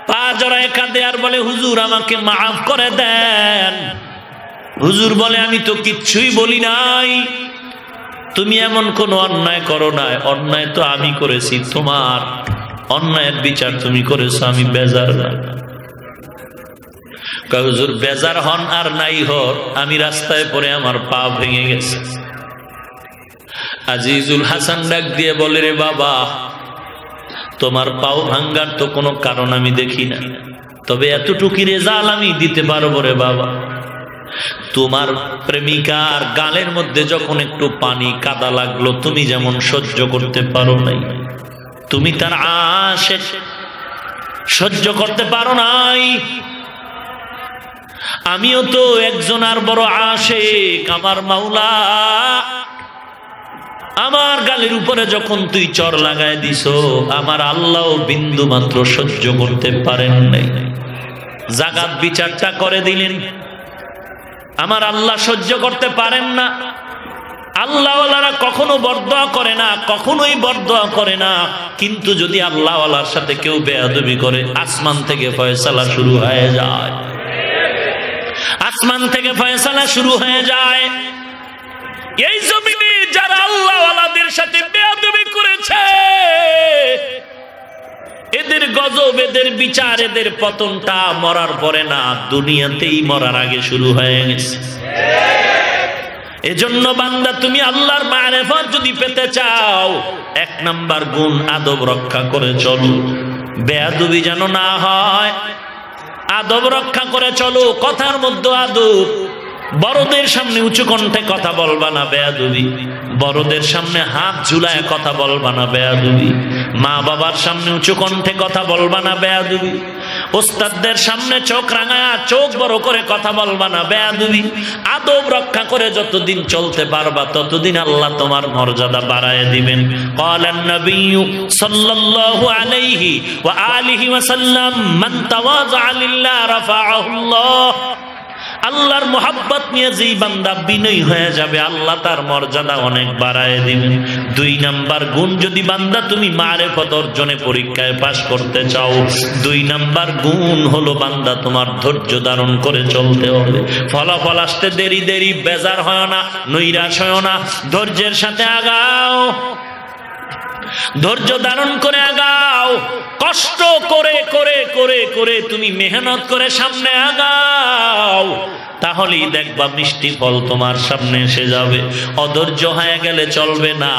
পা জড়ায় কাঁদে আর বলে, হুজুর আমাকে মাফ করে দেন। হুজুর বলে, আমি তো কিচ্ছুই বলি নাই, তুমি এমন কোন অন্যায় করো না, অন্যায় তো আমি করেছি, তোমার অন্যায়ের বিচার তুমি করেছো, আমি বেজার না। হুজুর বেজার হন আর নাই হন, আমি রাস্তায় পড়ে আমার পা ভেঙে গেছে। আজিজুল হাসান ডাক দিয়ে বলে, রে বাবা, তোমার পাও ভাঙ্গার তো কোনো কারণ আমি দেখি না, তবে এতটুকু রেজাল আমি দিতে পারবো রে বাবা, তোমার প্রেমিকার গালের মধ্যে যখন একটু পানি কাদা লাগলো, তুমি যেমন সহ্য করতে পারো নাই, তুমি তার আশিক, সহ্য করতে পারো নাই, আমিও তো একজন আর বড় আশিক, আমার মাওলা আমার গালের উপরে যখন তুই চর লাগায় দিছো, আমার আল্লাহ বিন্দু মাত্র সহ্য করতে পারেন নাই, জাগাত বিচারটা করে দিলেন, আমার আল্লাহ সহ্য করতে পারেন না। আল্লাহওয়ালারা কখনো বরদোয়া করে না, কখনোই বরদোয়া করে না, কিন্তু যদি আল্লাহওয়ালার সাথে কেউ বেয়াদবি করে, আসমান থেকে ফয়সালা শুরু হয়ে যায়, আসমান থেকে ফয়সালা শুরু হয়ে যায়। এই জমিনে যারা আল্লাহওয়ালাদের সাথে বেয়াদবি করেছে, এদের গজব, এদের বিচার, এদের পতনটা মরার পরে না, দুনিয়াতেই মরার আগে শুরু হয়ে গেছে। এজন্য বান্দা, তুমি আল্লাহর মারিফত যদি পেতে চাও, 1 নাম্বার গুণ আদব রক্ষা করে চলো, বেয়াদবি যেন না হয়, আদব রক্ষা করে চলো, কথার মধ্যে আদব। বড়দের সামনে উঁচু কণ্ঠে কথা বলবা না, বেয়াদবি। বড়দের সামনে হাত ঝুলায় কথা বলবা না, বেয়াদবি। মা বাবার সামনে উঁচু কণ্ঠে কথা বলবা না, বেয়াদবি। ওস্তাদদের সামনে চোখ রাঙায়া চোখ বড় করে কথা বলবা না, বেয়াদবি। আদব রক্ষা করে যতদিন চলতে পারবা, ততদিন আল্লাহ তোমার মর্যাদা বাড়ায় দিবেন। ক্বালান নবিয়্যু সাল্লাল্লাহু আলাইহি ওয়া আলিহি ওয়া সাল্লাম, মান তাওয়াযা লিল্লাহ রাফাআহুল্লাহ। আল্লাহর মোহাব্বত নিয়ে যেই বান্দা বিনয়ী হয়ে যাবে, আল্লাহ তার মর্যাদা অনেক বাড়ায় দিবেন। 2 নাম্বার গুণ, যদি বান্দা তুমি মারিফত অর্জনে পরীক্ষায় পাশ করতে চাও, 2 নাম্বার গুণ হলো বান্দা তোমার ধৈর্য ধারণ করে চলতে হবে। ফলাফল আসতে দেরি দেরি, বেজার হয় না, নৈরাশ হয় না, ধৈর্যের সাথে আগাও, ধৈর্য ধারণ করে আগাও, কষ্ট করে করে করে করে তুমি মেহনত করে সামনে আগাও, তাহলেই দেখবা মিষ্টি ফল তোমার সামনে এসে যাবে। অধৈর্য হয়ে গেলে চলবে না,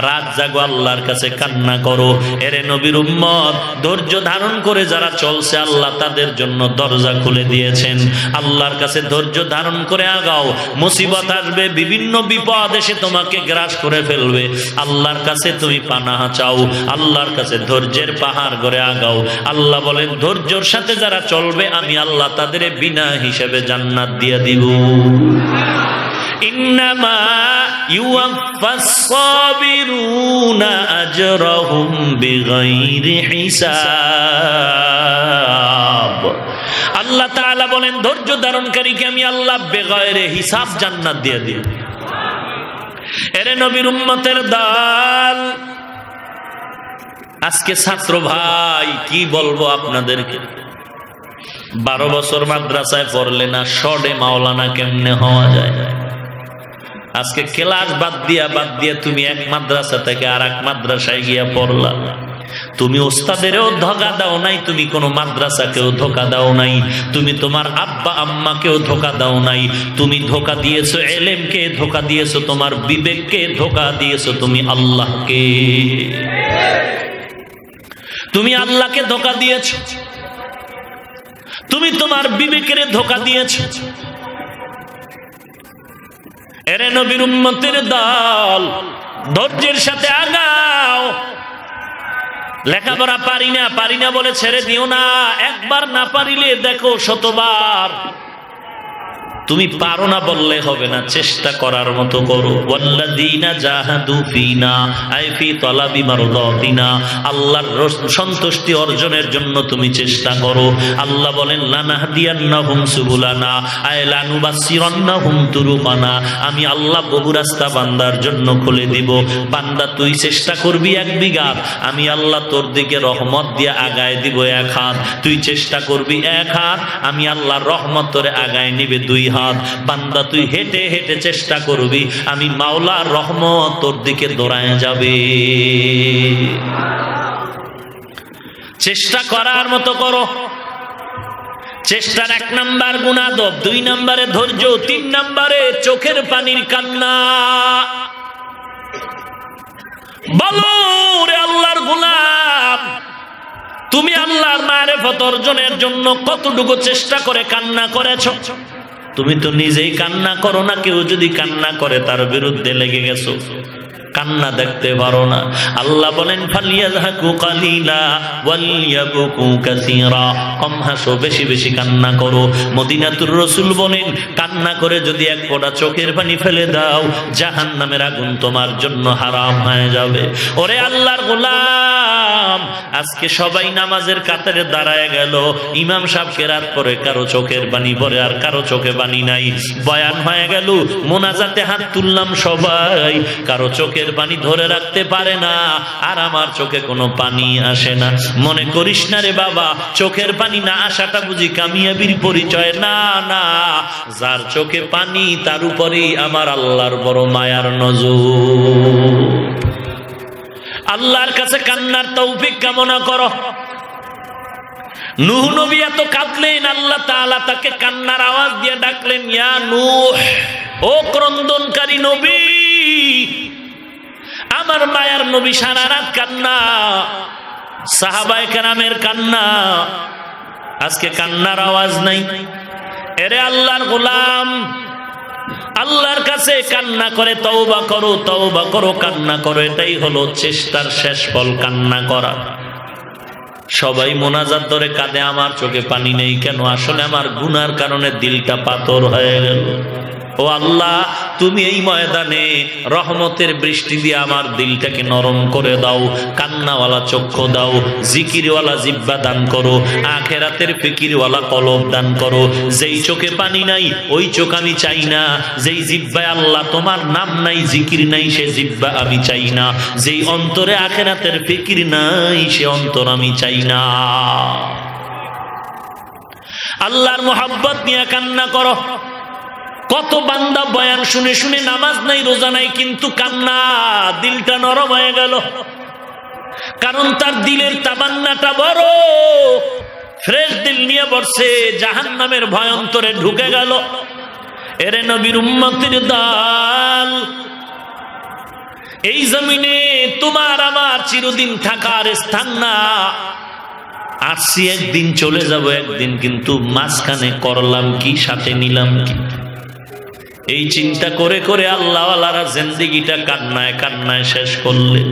রাত জাগো, আল্লাহর কাছে কান্না করো। এরে নবীর উম্মত, ধৈর্য ধারণ করে যারা চলছে, আল্লাহ তাদের জন্য দরজা খুলে দিয়েছেন। আল্লাহর কাছে ধৈর্য ধারণ করে আগাও। মুসিবত আসবে, বিভিন্ন বিপদ এসে তোমাকে গ্রাস করে ফেলবে, আল্লাহর কাছে তুমি পানাহ চাও, আল্লাহর কাছে ধৈর্যের পাহাড় গড়ে আগাও। আল্লাহ বলেন, ধৈর্যের সাথে যারা চলবে, আমি আল্লাহ তাদের বিনা হিসেবে জান্নাত দিয়ে দিব। ইন্নামা ইউওয়াফাস সাবিরুনা আজরাহুম বিগাইরি হিসাব। আল্লাহ তাআলা বলেন, ধৈর্য ধারণকারীকে আমি আল্লাহ বেগাইরে হিসাব জান্নাত দিয়ে দিই। এরে নবীর উম্মতের দল, আজকে ছাত্র ভাই কি বলবো আপনাদেরকে, 12 বছর মাদ্রাসায় পড়লে না, শর্টে মাওলানা কেমনে হওয়া যায়? আজকে ক্লাস বাদ দিয়া তুমি এক মাদ্রাসা থেকে আর এক মাদ্রাসায় গিয়া পড়লা। তুমি ওস্তাদেরও ধোঁকা দাও নাই, তুমি কোনো মাদ্রাসাকেও ধোঁকা দাও নাই, তুমি তোমার আব্বা আম্মাকেও ধোঁকা দাও নাই, তুমি ধোঁকা দিয়েছো এলেমকে, ধোঁকা দিয়েছো তোমার বিবেককে, ধোঁকা দিয়েছো তুমি আল্লাহকে। তুমি আল্লাহকে ধোঁকা দিয়েছো, তুমি তোমার বিবেকের ধোঁকা দিয়েছো। এরে নবীর উম্মতের দল, ধৈর্যের সাথে আগাও। লেখাপড়া পারি না বলে ছেড়ে দিও না। একবার না পারিলে দেখো 100বার। তুমি পারো না বললে হবে না, চেষ্টা করার মতো করো। ওয়াল্লাযীনা জাহাদু ফীনা আই ফী তালাবি মারদাতিনা, আল্লাহর সন্তুষ্টি অর্জনের জন্য তুমি চেষ্টা করো। আল্লাহ বলেন, লানাহদিয়ান্নাহুম সুবুলানা আই লানুবাসসিরান্নাহুম তুরুকানা, আমি আল্লাহ বহু রাস্তা বান্দার জন্য খুলে দিব। বান্দা তুই চেষ্টা করবি 1 বিঘা, আমি আল্লাহ তোর দিকে রহমত দিয়ে আগায় দিব 1 হাত। তুই চেষ্টা করবি 1 হাত, আমি আল্লাহর রহমত তোরে আগায় নিবে 2 হাত। বান্দা তুই হেঁটে হেঁটে চেষ্টা করবি, আমি মাওলার রহমত তোর দিকে দৌড়ায় যাবে। চেষ্টা করার মতো করো। চেষ্টার 1 নাম্বার গুনাদব, 2 নাম্বারে ধৈর্য, 3 নাম্বারে চোখের পানির কান্না। বলো রে আল্লাহর গোলাম, তুমি আল্লাহর মারিফত অর্জনের জন্য কতটুকু চেষ্টা করে কান্না করেছো? তুমি তো নিজেই কান্না করো না, কেউ যদি কান্না করে তার বিরুদ্ধে লেগে গেছো, কান্না দেখতে পারো না। আল্লাহ বলেন ফালিয়াযহাকু কালিলা ওয়ালিয়াবকু কাসীরা, কম হাসো, বেশি বেশি কান্না করো। মদিনাতুর রাসূল বলেন কান্না করে যদি 1 ফোঁটা চোখের পানি ফেলে দাও, জাহান্নামের আগুন তোমার জন্য হারাম হয়ে যাবে। ওরে আল্লাহর গোলাম, আজকে সবাই নামাজের কাতারে দাঁড়ায় গেল, ইমাম সাহেব কেরাত পড়ে, কারো চোখের পানি পড়ে আর কারো চোখে পানি নাই। বয়ান হয়ে গেল, মোনাজাতে হাত তুললাম সবাই, কারো চোখে পানি ধরে রাখতে পারে না, আর আমার চোখে কোনো পানি আসে না। মনে করিস না রে বাবা, চোখের পানি না আসাটা বুঝি কামিয়াবির পরিচয়? না না, যার চোখে পানি তার উপরেই আমার আল্লাহর বড় মায়ার নজর। আল্লাহর কাছে কান্নার তৌফিক কামনা করো। নূহ নবী এত কাঁদলেন, আল্লাহ তাআলা তাকে কান্নার আওয়াজ দিয়ে ডাকলেন, ইয়া নূহ, ও ক্রন্দনকারী নবী। আমার মায়ার নবী সারা রাত কান্না, সাহাবায়ে কেরামের কান্না, আজকে কান্নার আওয়াজ নাই। এরে আল্লাহর গোলাম, আল্লাহর কাছে কান্না করে তওবা করো, তওবা করো, কান্না করো। এটাই হলো চেষ্টার শেষ ফল, কান্না করা। সবাই মোনাজাত ধরে কাঁদে, আমার চোখে পানি নেই কেন? আসলে আমার গুনার কারণে দিলটা পাথর হয়ে গেল। ও আল্লাহ, তুমি এই ময়দানে রহমতের বৃষ্টি দিয়ে আমার দিলটাকে নরম করে দাও, কান্নাওয়ালা চক্ষু দাও, জিকিরওয়ালা জিহ্বা দান করো, আখিরাতের ফিকিরওয়ালা কলব দান করো। যেই চোখে পানি নাই ওই চোখ আমি চাই না, যেই জিহ্বায় আল্লাহ তোমার নাম নাই, জিকির নাই, সে জিহ্বা আমি চাই না। যেই অন্তরে আখিরাতের ফিকির নাই, সে অন্তর আমি চাই না। আল্লাহর মোহাব্বত নিয়ে কান্না করো। কত বান্দা বয়ান শুনে শুনে নামাজ নাই, রোজা নাই, কিন্তু কান্না, দিলটা নরম হয়ে গেল, কারণ তার দিলের তামান্নাটা বড়। ফ্রেশ দিল নিয়ে বসে, জাহান্নামের ভয় অন্তরে ঢুকে গেল। এরে নবীর উম্মতের দল, এই জমিনে তোমার আমার চিরদিন থাকার স্থান না। আসছি একদিন, চলে যাব একদিন, কিন্তু মাঝখানে করলাম কি, সাথে নিলাম কি? এই চিন্তা করে করে আল্লাহওয়ালারা জিন্দেগিটা কান্নায় কান্নায় শেষ করলেন।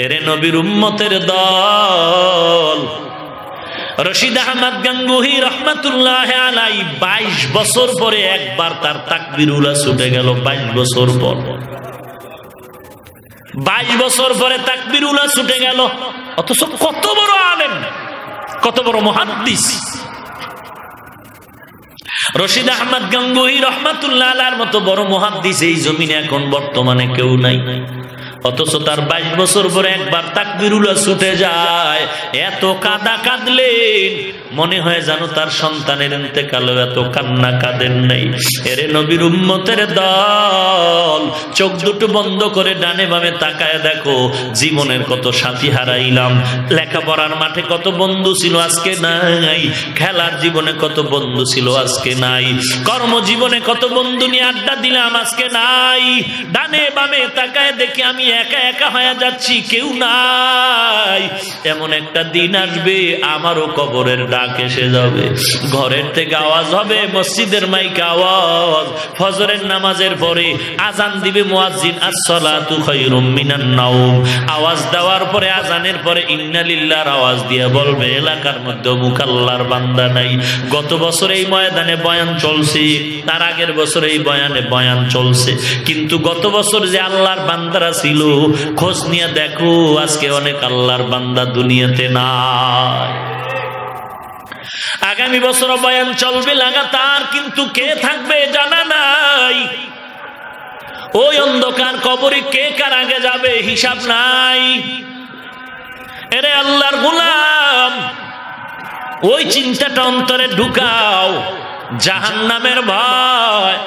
এরে নবীর উম্মতের দল, রশিদ আহমদ গাঙ্গুহি রহমাতুল্লাহ আলাইহি 22 বছর পরে একবার তার তাকবীরুল্লাহ ছুটে গেল। 22 বছর পর, 22 বছর পরে তাকবীরুল্লাহ ছুটে গেল। অথচ কত বড় আলেম, কত বড় মুহাদ্দিস রশিদ আহমদ গাঙ্গুহি রহমাতুল্লাহ আলাইহির মতো বড় মুহাদ্দিস এই জমিনে এখন বর্তমানে কেউ নাই। অথচ তার 22 বছর পরে একবার তাকবীরুল্লাহ ছুটে যায়। এত কাঁদা কাঁদলেন, মনে হয় জানো তার সন্তানের ইন্তেকালেও এত কান্না কাঁদেন নাই। এরে নবীর উম্মতের দল, চোখ দুটো বন্ধ করে ডানে বামে তাকায় দেখো, জীবনের কত সাথী হারাইলাম। লেখাপড়ার মাঠে কত বন্ধু ছিল, আজকে নাই। খেলার জীবনে কত বন্ধু ছিল, আজকে নাই। কর্মজীবনে কত বন্ধু নিয়ে আড্ডা দিলাম, আজকে নাই। ডানে বামে তাকায় দেখি আমি একা একা হয়ে যাচ্ছি, কেউ নাই। এমন একটা দিন আসবে, আমারও কবরের ডাক এসে যাবে। ঘরের থেকে আওয়াজ হবে, মসজিদের মাইকে আওয়াজ, ফজরের নামাজের পরে আজান দিবে মুয়াজ্জিন, আস-সালাতু খায়রুম মিনান নাওম। আওয়াজ দেওয়ার পরে, আজানের পরে ইন্না লিল্লাহর আওয়াজ দিয়ে বলবে, এলাকার মধ্যে মুকাল্লার বান্দা নাই। গত বছর এই ময়দানে বয়ান চলছে, তার আগের বছর এই বয়ান চলছে, কিন্তু গত বছর যে আল্লাহর বান্দারা ছিল, খোঁজ নিয়ে দেখো আজকে অনেক আল্লাহর বান্দা দুনিয়াতে নাই। আগামী বছর বয়ান চলবে লাগাতার, কিন্তু কে থাকবে জানা নাই। ওই অন্ধকার কবরে কে কার আগে যাবে হিসাব নাই। এরে আল্লাহর গোলাম, ওই চিন্তাটা অন্তরে ঢুকাও। জাহান্নামের ভয়।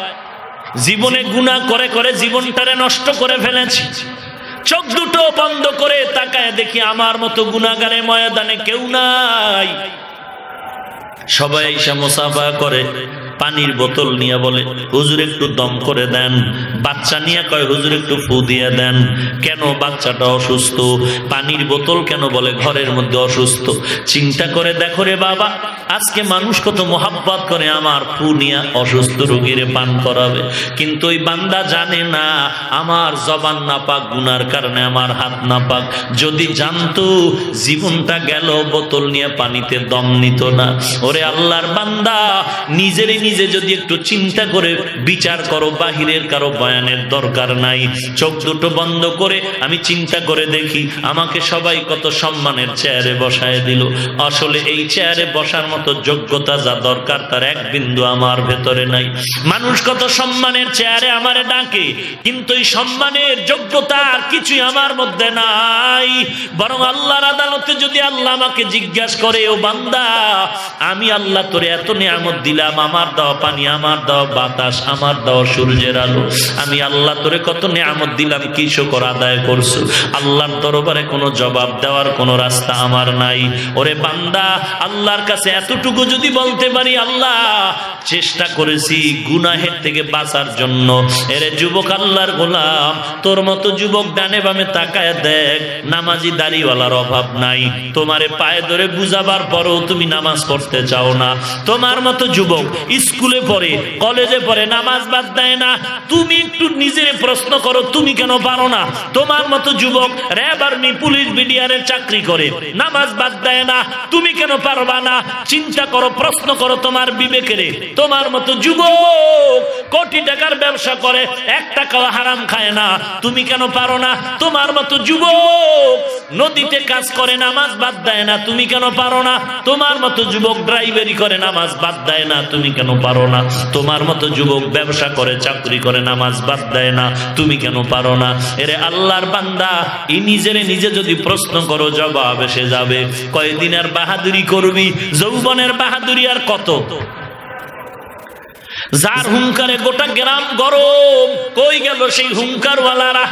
জীবনে গুনাহ করে করে জীবনটারে নষ্ট করে ফেলেছি। চোখ দুটো বন্ধ করে তাকায় দেখি আমার মতো গুনাহগারের ময়দানে কেউ নাই। সবাই এসে মুসাফা করে, পানির বোতল নিয়ে বলে হুজুর একটু দম করে দেন। বাচ্চা নিয়ে কয় হুজুর একটু ফু দিয়ে দেন। কেন? বাচ্চাটা অসুস্থ। পানির বোতল কেন? বলে ঘরের মধ্যে অসুস্থ। চিন্তা করে দেখো রে বাবা, আজকে মানুষ কত মোহাব্বত করে আমার ফু নিয়ে অসুস্থ রোগীর পান করাবে, কিন্তু ওই বান্দা জানে না আমার জবান নাপাক, গুনার কারণে আমার হাত নাপাক। যদি জানতো জীবনটা গেল, বোতল নিয়ে পানিতে দম নিত না। ওরে আল্লাহর বান্দা, নিজেরই নিজে যদি একটু চিন্তা করে বিচার করো, বাহিরের কারো বয়ানের দরকার নাই। চোখ দুটো বন্ধ করে আমি চিন্তা করে দেখি, আমাকে সবাই কত সম্মানের চেয়ারে বসায় দিল। আসলে এই চেয়ারে বসার মতো যোগ্যতা যা দরকার তার এক বিন্দু আমার ভেতরে নাই। মানুষ কত সম্মানের চেয়ারে আমারে ডাকে, কিন্তু এই সম্মানের যোগ্যতা আর কিছুই আমার মধ্যে নাই। বরং আল্লাহর আদালতে যদি আল্লাহ আমাকে জিজ্ঞাসা করে, ও বান্দা, আমি আল্লাহ তোরে এত নিয়ামত দিলাম, আমার দেওয়া পানি, আমার দেওয়া বাতাস, আমার দেওয়া সূর্যের আলো, আমি আল্লাহ তোরে কত নিয়ামত দিলাম, কি শুকর আদায় করছো? আল্লাহর দরবারে কোনো জবাব দেওয়ার কোনো রাস্তা আমার নাই। ওরে বান্দা, আল্লাহর কাছে এতটুকু যদি বলতে পারি, আল্লাহ চেষ্টা করেছি গুনাহের থেকে বাঁচার জন্য। এরে যুবক, আল্লাহর গোলাম, তোর মতো যুবক ডানে বামে তাকায় দেখ, নামাজি দাড়িওয়ালার অভাব নাই। তোমারে পায়ে ধরে বুঝাবার পরও তুমি নামাজ পড়তে চাও না। তোমার মতো যুবক স্কুলে পড়ে, কলেজে পড়ে, নামাজ বাদ দেয় না। তুমি একটু নিজের প্রশ্ন করো, তুমি কেন পারো না? তোমার মতো যুবক র্যাব, আর্মি, পুলিশ, বিডিআরের চাকরি করে, নামাজ বাদ দেয় না, তুমি কেন পারবা না? চিন্তা করো, প্রশ্ন করো তোমার বিবেকেরে। তোমার মতো যুবক কোটি টাকার ব্যবসা করে, 1 টাকাও হারাম খায় না, তুমি কেন পারো না? তোমার মতো যুবক নদীতে কাজ করে, নামাজ বাদ দেয় না, তুমি কেন পারো না? তোমার মতো যুবক ড্রাইভারি করে, নামাজ বাদ দেয় না, তুমি কেন পারো না? তোমার মতো যুবক ব্যবসা করে, চাকরি করে, নামাজ বাদ দেয় না, তুমি কেন পারো না? এরে আল্লাহর বান্দা, এই নিজেরে নিজে যদি প্রশ্ন করো, জবাব এসে যাবে। কয়দিন আর বাহাদুরি করবি? যৌবনের বাহাদুরি আর কত? যার হুঙ্কারে গোটা গ্রাম গরম, কই গেল সেই হুঙ্কারওয়ালারা?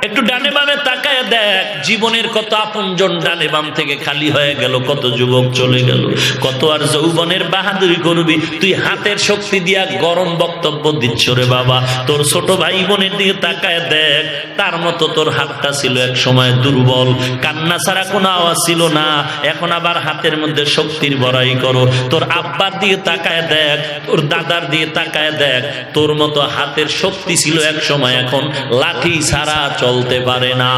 একটু ডানে বামে তাকায় দেখ, জীবনের কত আপনজন ডানে বাম থেকে খালি হয়ে গেল, কত যুবক চলে গেল। কত আর যৌবনের বাহাদুরি করবি? তুই হাতের শক্তি দিয়া গরম বক্তব্য দিচ্ছ রে বাবা। তোর ছোট ভাই বোনের দিকে তাকায় দেখ, তার মতো তোর হাতটা ছিল এক সময় দুর্বল, কান্না ছাড়া কোনো আওয়াজ ছিল না, এখন আবার হাতের মধ্যে শক্তির বড়াই করো। তোর আব্বার দিকে তাকায় দেখ, তোর দাদার দিকে তাকায় দেখ, তোর মতো হাতের শক্তি ছিল এক সময়, এখন লাঠি ছাড়া চলতে পারে না।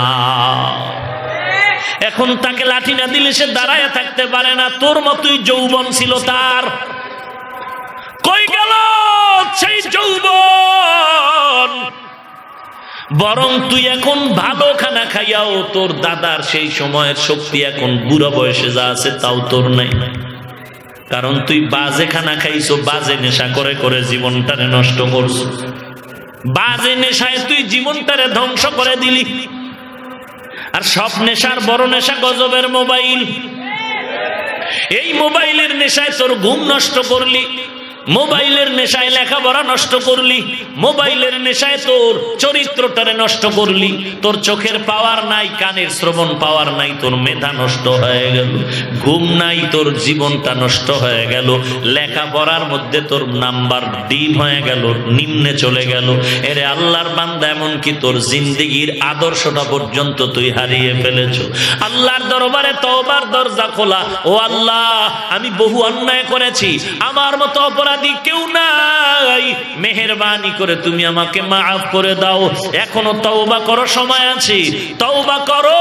এখন তাকে লাঠি না দিলে সে দাঁড়ায় থাকতে পারে না। তোর মতোই যৌবন ছিল তার, কই গেল সেই যৌবন? বরং তুই এখন ভালো খানা খাইয়াও তোর দাদার সেই সময়ের শক্তি এখন বুড়া বয়সে যা আছে তাও তোর নাই। কারণ তুই বাজে খানা খাইছো, বাজে নেশা করে করে জীবনটারে নষ্ট করছো। বাজে নেশায় তুই জীবনটারে ধ্বংস করে দিলি। আর সব নেশার বড় নেশা গজবের মোবাইল। এই মোবাইলের নেশায় তোর ঘুম নষ্ট করলি, মোবাইলের নেশায় লেখাপড়া নষ্ট করলি, মোবাইলের নেশায় তোর চরিত্রটারে নষ্ট করলি। তোর চোখের পাওয়ার নাই, কানের শ্রবণ পাওয়ার নাই, তোর মেধা নষ্ট হয়ে গেল। ঘুম নাই, তোর জীবনটা নষ্ট হয়ে গেল। লেখাপড়ার মধ্যে তোর নাম্বার ডিম হয়ে গেল, নিম্নে চলে গেল। এরে আল্লাহর বান্দা, এমনকি তোর জিন্দেগির আদর্শটা পর্যন্ত তুই হারিয়ে ফেলেছো। আল্লাহর দরবারে তওবার দরজা খোলা। ও আল্লাহ, আমি বহু অন্যায় করেছি, আমার মতো অপরাধী কেউ নাই, মেহেরবানি করে তুমি আমাকে মাফ করে দাও। এখনো তওবা করো, সময় আছে, তওবা করো।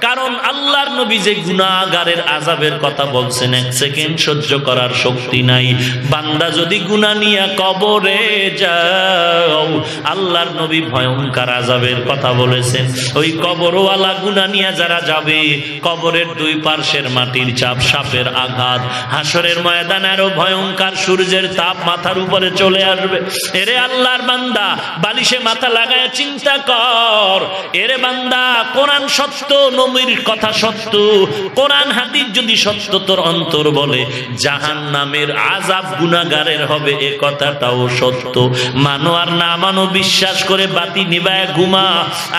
কারণ আল্লাহর নবী যে গুনাহগারের আযাবের কথা বলছেন, 1 সেকেন্ড সহ্য করার শক্তি নাই। বান্দা যদি গুনাহ নিয়ে কবরে যাও, আল্লাহর নবী ভয়ঙ্কর আযাবের কথা বলেছেন। ওই কবরওয়ালা গুনাহ নিয়ে যারা যাবে, কবরের 2 পার্শ্বের মাটির চাপ, সাপের আঘাত, হাসরের ময়দানে আরো ভয়ঙ্কর সূর্যের তাপ মাথার উপরে চলে আসবে। এরে আল্লাহর বান্দা, বালিশে মাথা লাগায় চিন্তা কর। এরে বান্দা, কোরআন সত্য, নবীর কথা সত্য, সত্য, কোরআন হাদিস যদি সত্য তোর অন্তর বলে জাহান্নামের আযাব গুনাহগারের হবে, এ কথাটাও সত্য। মানো আর না মানো, বিশ্বাস করে বাতি নিভায় ঘুমা।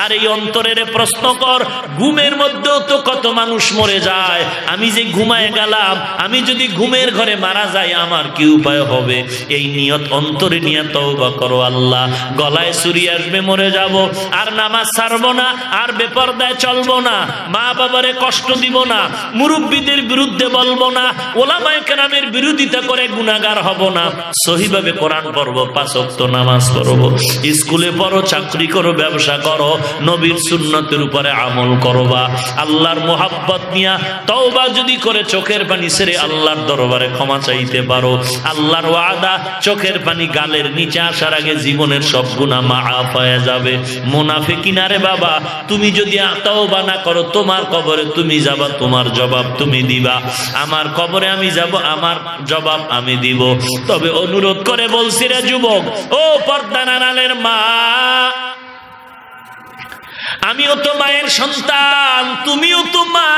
আর এই অন্তরের প্রশ্ন কর, ঘুমের মধ্যেও তো কত মানুষ মরে যায়। আমি যে ঘুমায় গেলাম, আমি যদি ঘুমের ঘরে মারা যাই আমার কি উপায় হবে? এই নিয়ত অন্তরে নিয়ে তওবা করো। আল্লাহ, গলায় ছুরি আসবে, মরে যাব, আর নামাজ ছাড়বো না, আর বেপরদায় চলবো না, মা বাবারে কষ্ট দিব না, মুরব্বীদের বিরুদ্ধে বলবো না, ওলামায়ে কেরামের বিরোধিতা করে গুনাহগার হব না, সহিভাবে কোরআন পড়বো, 5 ওয়াক্ত নামাজ পড়বো, স্কুলে পড়ো, চাকরি করো, ব্যবসা করো, নবীর সুন্নতের উপরে আমল করবা। আল্লাহর মোহাব্বত নিয়া তওবা যদি করে চোখের পানি ছেড়ে আল্লাহর দরবারে ক্ষমা চাইতে পারো, আল্লাহর ওয়াদা চোখের পানি গালের নিচে আসার আগে জীবনের সব গুনাহ মাফ হয়ে যাবে। মুনাফিকিনা রে বাবা, তুমি যদি তওবা না করো তোমার কবরে তুমি যাবা, তোমার জবাব তুমি দিবা। আমার কবরে আমি যাব, আমার জবাব আমি দিব। তবে অনুরোধ করে বলছি রে যুবক, ও পর্দার আড়ালের মা, আমিও তো মায়ের সন্তান, তুমিও তো মা,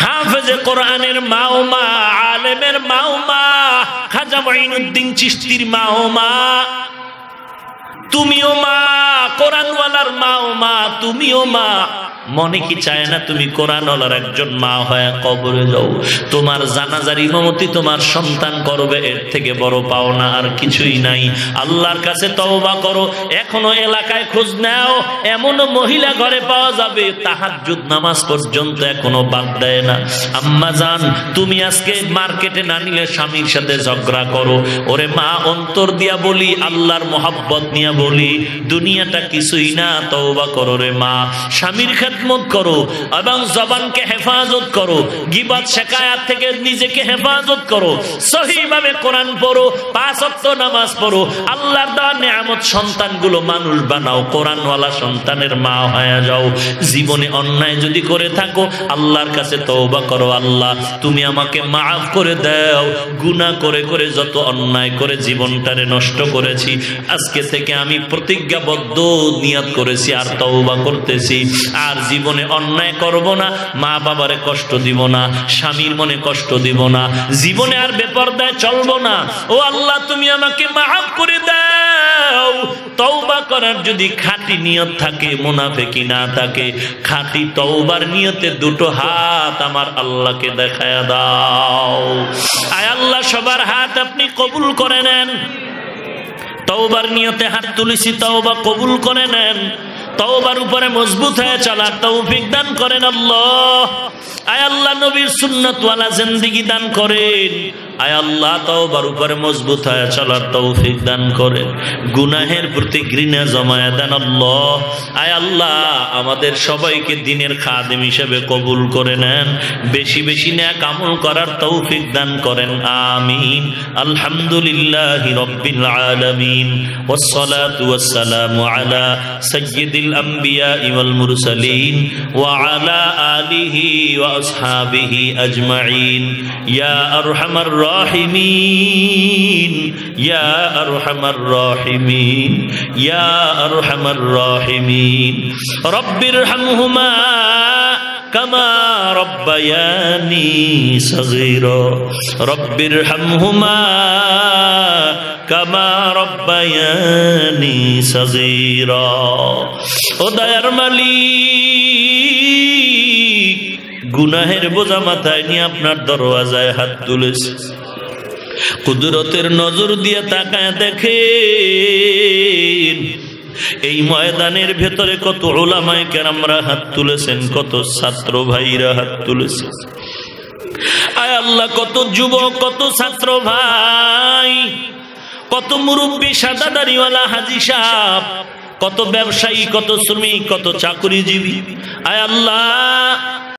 হাফেজে কোরআনের মাও মা, আলেমের মাও মা, খাজা মুঈনুদ্দিন চিশতির মাও মা, তুমিও মা, কোরআনওয়ালার মাও মা, তুমিও মা। মনে কি চায় না তুমি কোরআনওয়ালার একজন মা হয়ে কবরে যাও? তোমার জানাজার ইমামতি তোমার সন্তান করবে, এর থেকে বড় পাওনা আর কিছুই নাই। আল্লাহর কাছে তওবা করো। এখনো এলাকায় খোঁজ নাও, এমন মহিলা ঘরে পাওয়া যাবে তাহাজ্জুদ নামাজ পর্যন্ত এখনো বাদ দেয় না। আম্মা জান, তুমি আজকে মার্কেটে না নিলে স্বামীর সাথে ঝগড়া করো। ওরে মা, অন্তর দিয়া বলি, আল্লাহর মোহাব্বত নিয়ে বলি, দুনিয়াটা কিছুই না, তওবা করো রে মা। স্বামীর খেদমত করো এবং জবানকে হেফাজত করো, গীবত শিকায়াত থেকে নিজেকে হেফাজত করো, সহিভাবে কোরআন পড়ো, 5 ওয়াক্ত নামাজ পড়ো, আল্লাহর দেওয়া নেয়ামত সন্তানগুলো মানুষ বানাও, কোরআনওয়ালা সন্তানের মা হয়ে যাও। জীবনে অন্যায় যদি করে থাকো আল্লাহর কাছে তওবা করো, আল্লাহ তুমি আমাকে মাফ করে দাও। গুনাহ করে করে যত অন্যায় করে জীবনটারে নষ্ট করেছি, আজকে থেকে আমি প্রতিজ্ঞাবদ্ধ নিয়ত করেছি আর তওবা করতেছি, আর জীবনে অন্যায় করব না, মা বাবারে কষ্ট দিব না, স্বামীর মনে কষ্ট দিব না, জীবনে আর বেপরদায় চলবো না। ও আল্লাহ, তুমি আমাকে মাফ করে দাও। তওবা করার যদি খাঁটি নিয়ত থাকে, মুনাফিকি না থাকে, খাঁটি তওবার নিয়তে দুটো হাত আমার আল্লাহকে দেখায়া দাও। আয় আল্লাহ, সবার হাত আপনি কবুল করে নেন। তওবার নিয়তে হাত তুলেছি, তওবা কবুল করে নেন। তওবার উপরে মজবুত হয়ে চলার তৌফিক দান করেন আল্লাহ। আয় আল্লাহ, নবীর সুন্নাতওয়ালা জিন্দেগি দান করেন। আয় আল্লাহ, তওবার উপরে মজবুত হয়ে চলার তৌফিক দান করেন। গুনাহের প্রতি ঘৃণা জমায়ে দেন আল্লাহ। আয় আল্লাহ, আমাদের সবাইকে দ্বীনের খাদেম হিসেবে কবুল করে নেন। বেশি বেশি নেক আমল করার তৌফিক দান করেন, আমিন। আলহামদুলিল্লাহি রাব্বিল আলামিন, ওয়াসসালাতু ওয়াসসালামু আলা সাইয়্যিদিল আমবিয়া ওয়াল মুরসালিন ওয়া আলা আলিহি ওয়া আসহাবিহি আজমাইন। ইয়া আরহামার রাহিমিন, ইয়া আরহামার রাহিমিন, ইয়া আরহামার রাহিমিন। রব্বিরহামহুমা কামা রব্বায়ানি সগীরা, রব্বিরহামহুমা কামা রব্বায়ানি সগীরা। ও দয়ার মালিক, গুনাহের বোঝা মাথায় নিয়ে আপনার দরওয়াজায় হাত তুলেছে, কুদরতের নজর দিয়ে তাকায় দেখেন এই ময়দানের ভেতরে কত উলামায়ে কেরামরা হাত তুলেছেন, কত ছাত্র ভাইরা হাত তুলেছে। আয় আল্লাহ, কত যুবক, কত ছাত্র ভাই, কত মুরব্বী, সাদা দাড়িওয়ালা হাজী সাহেব, কত ব্যবসায়ী, কত শ্রমিক, কত চাকরিজীবী। আয় আল্লাহ,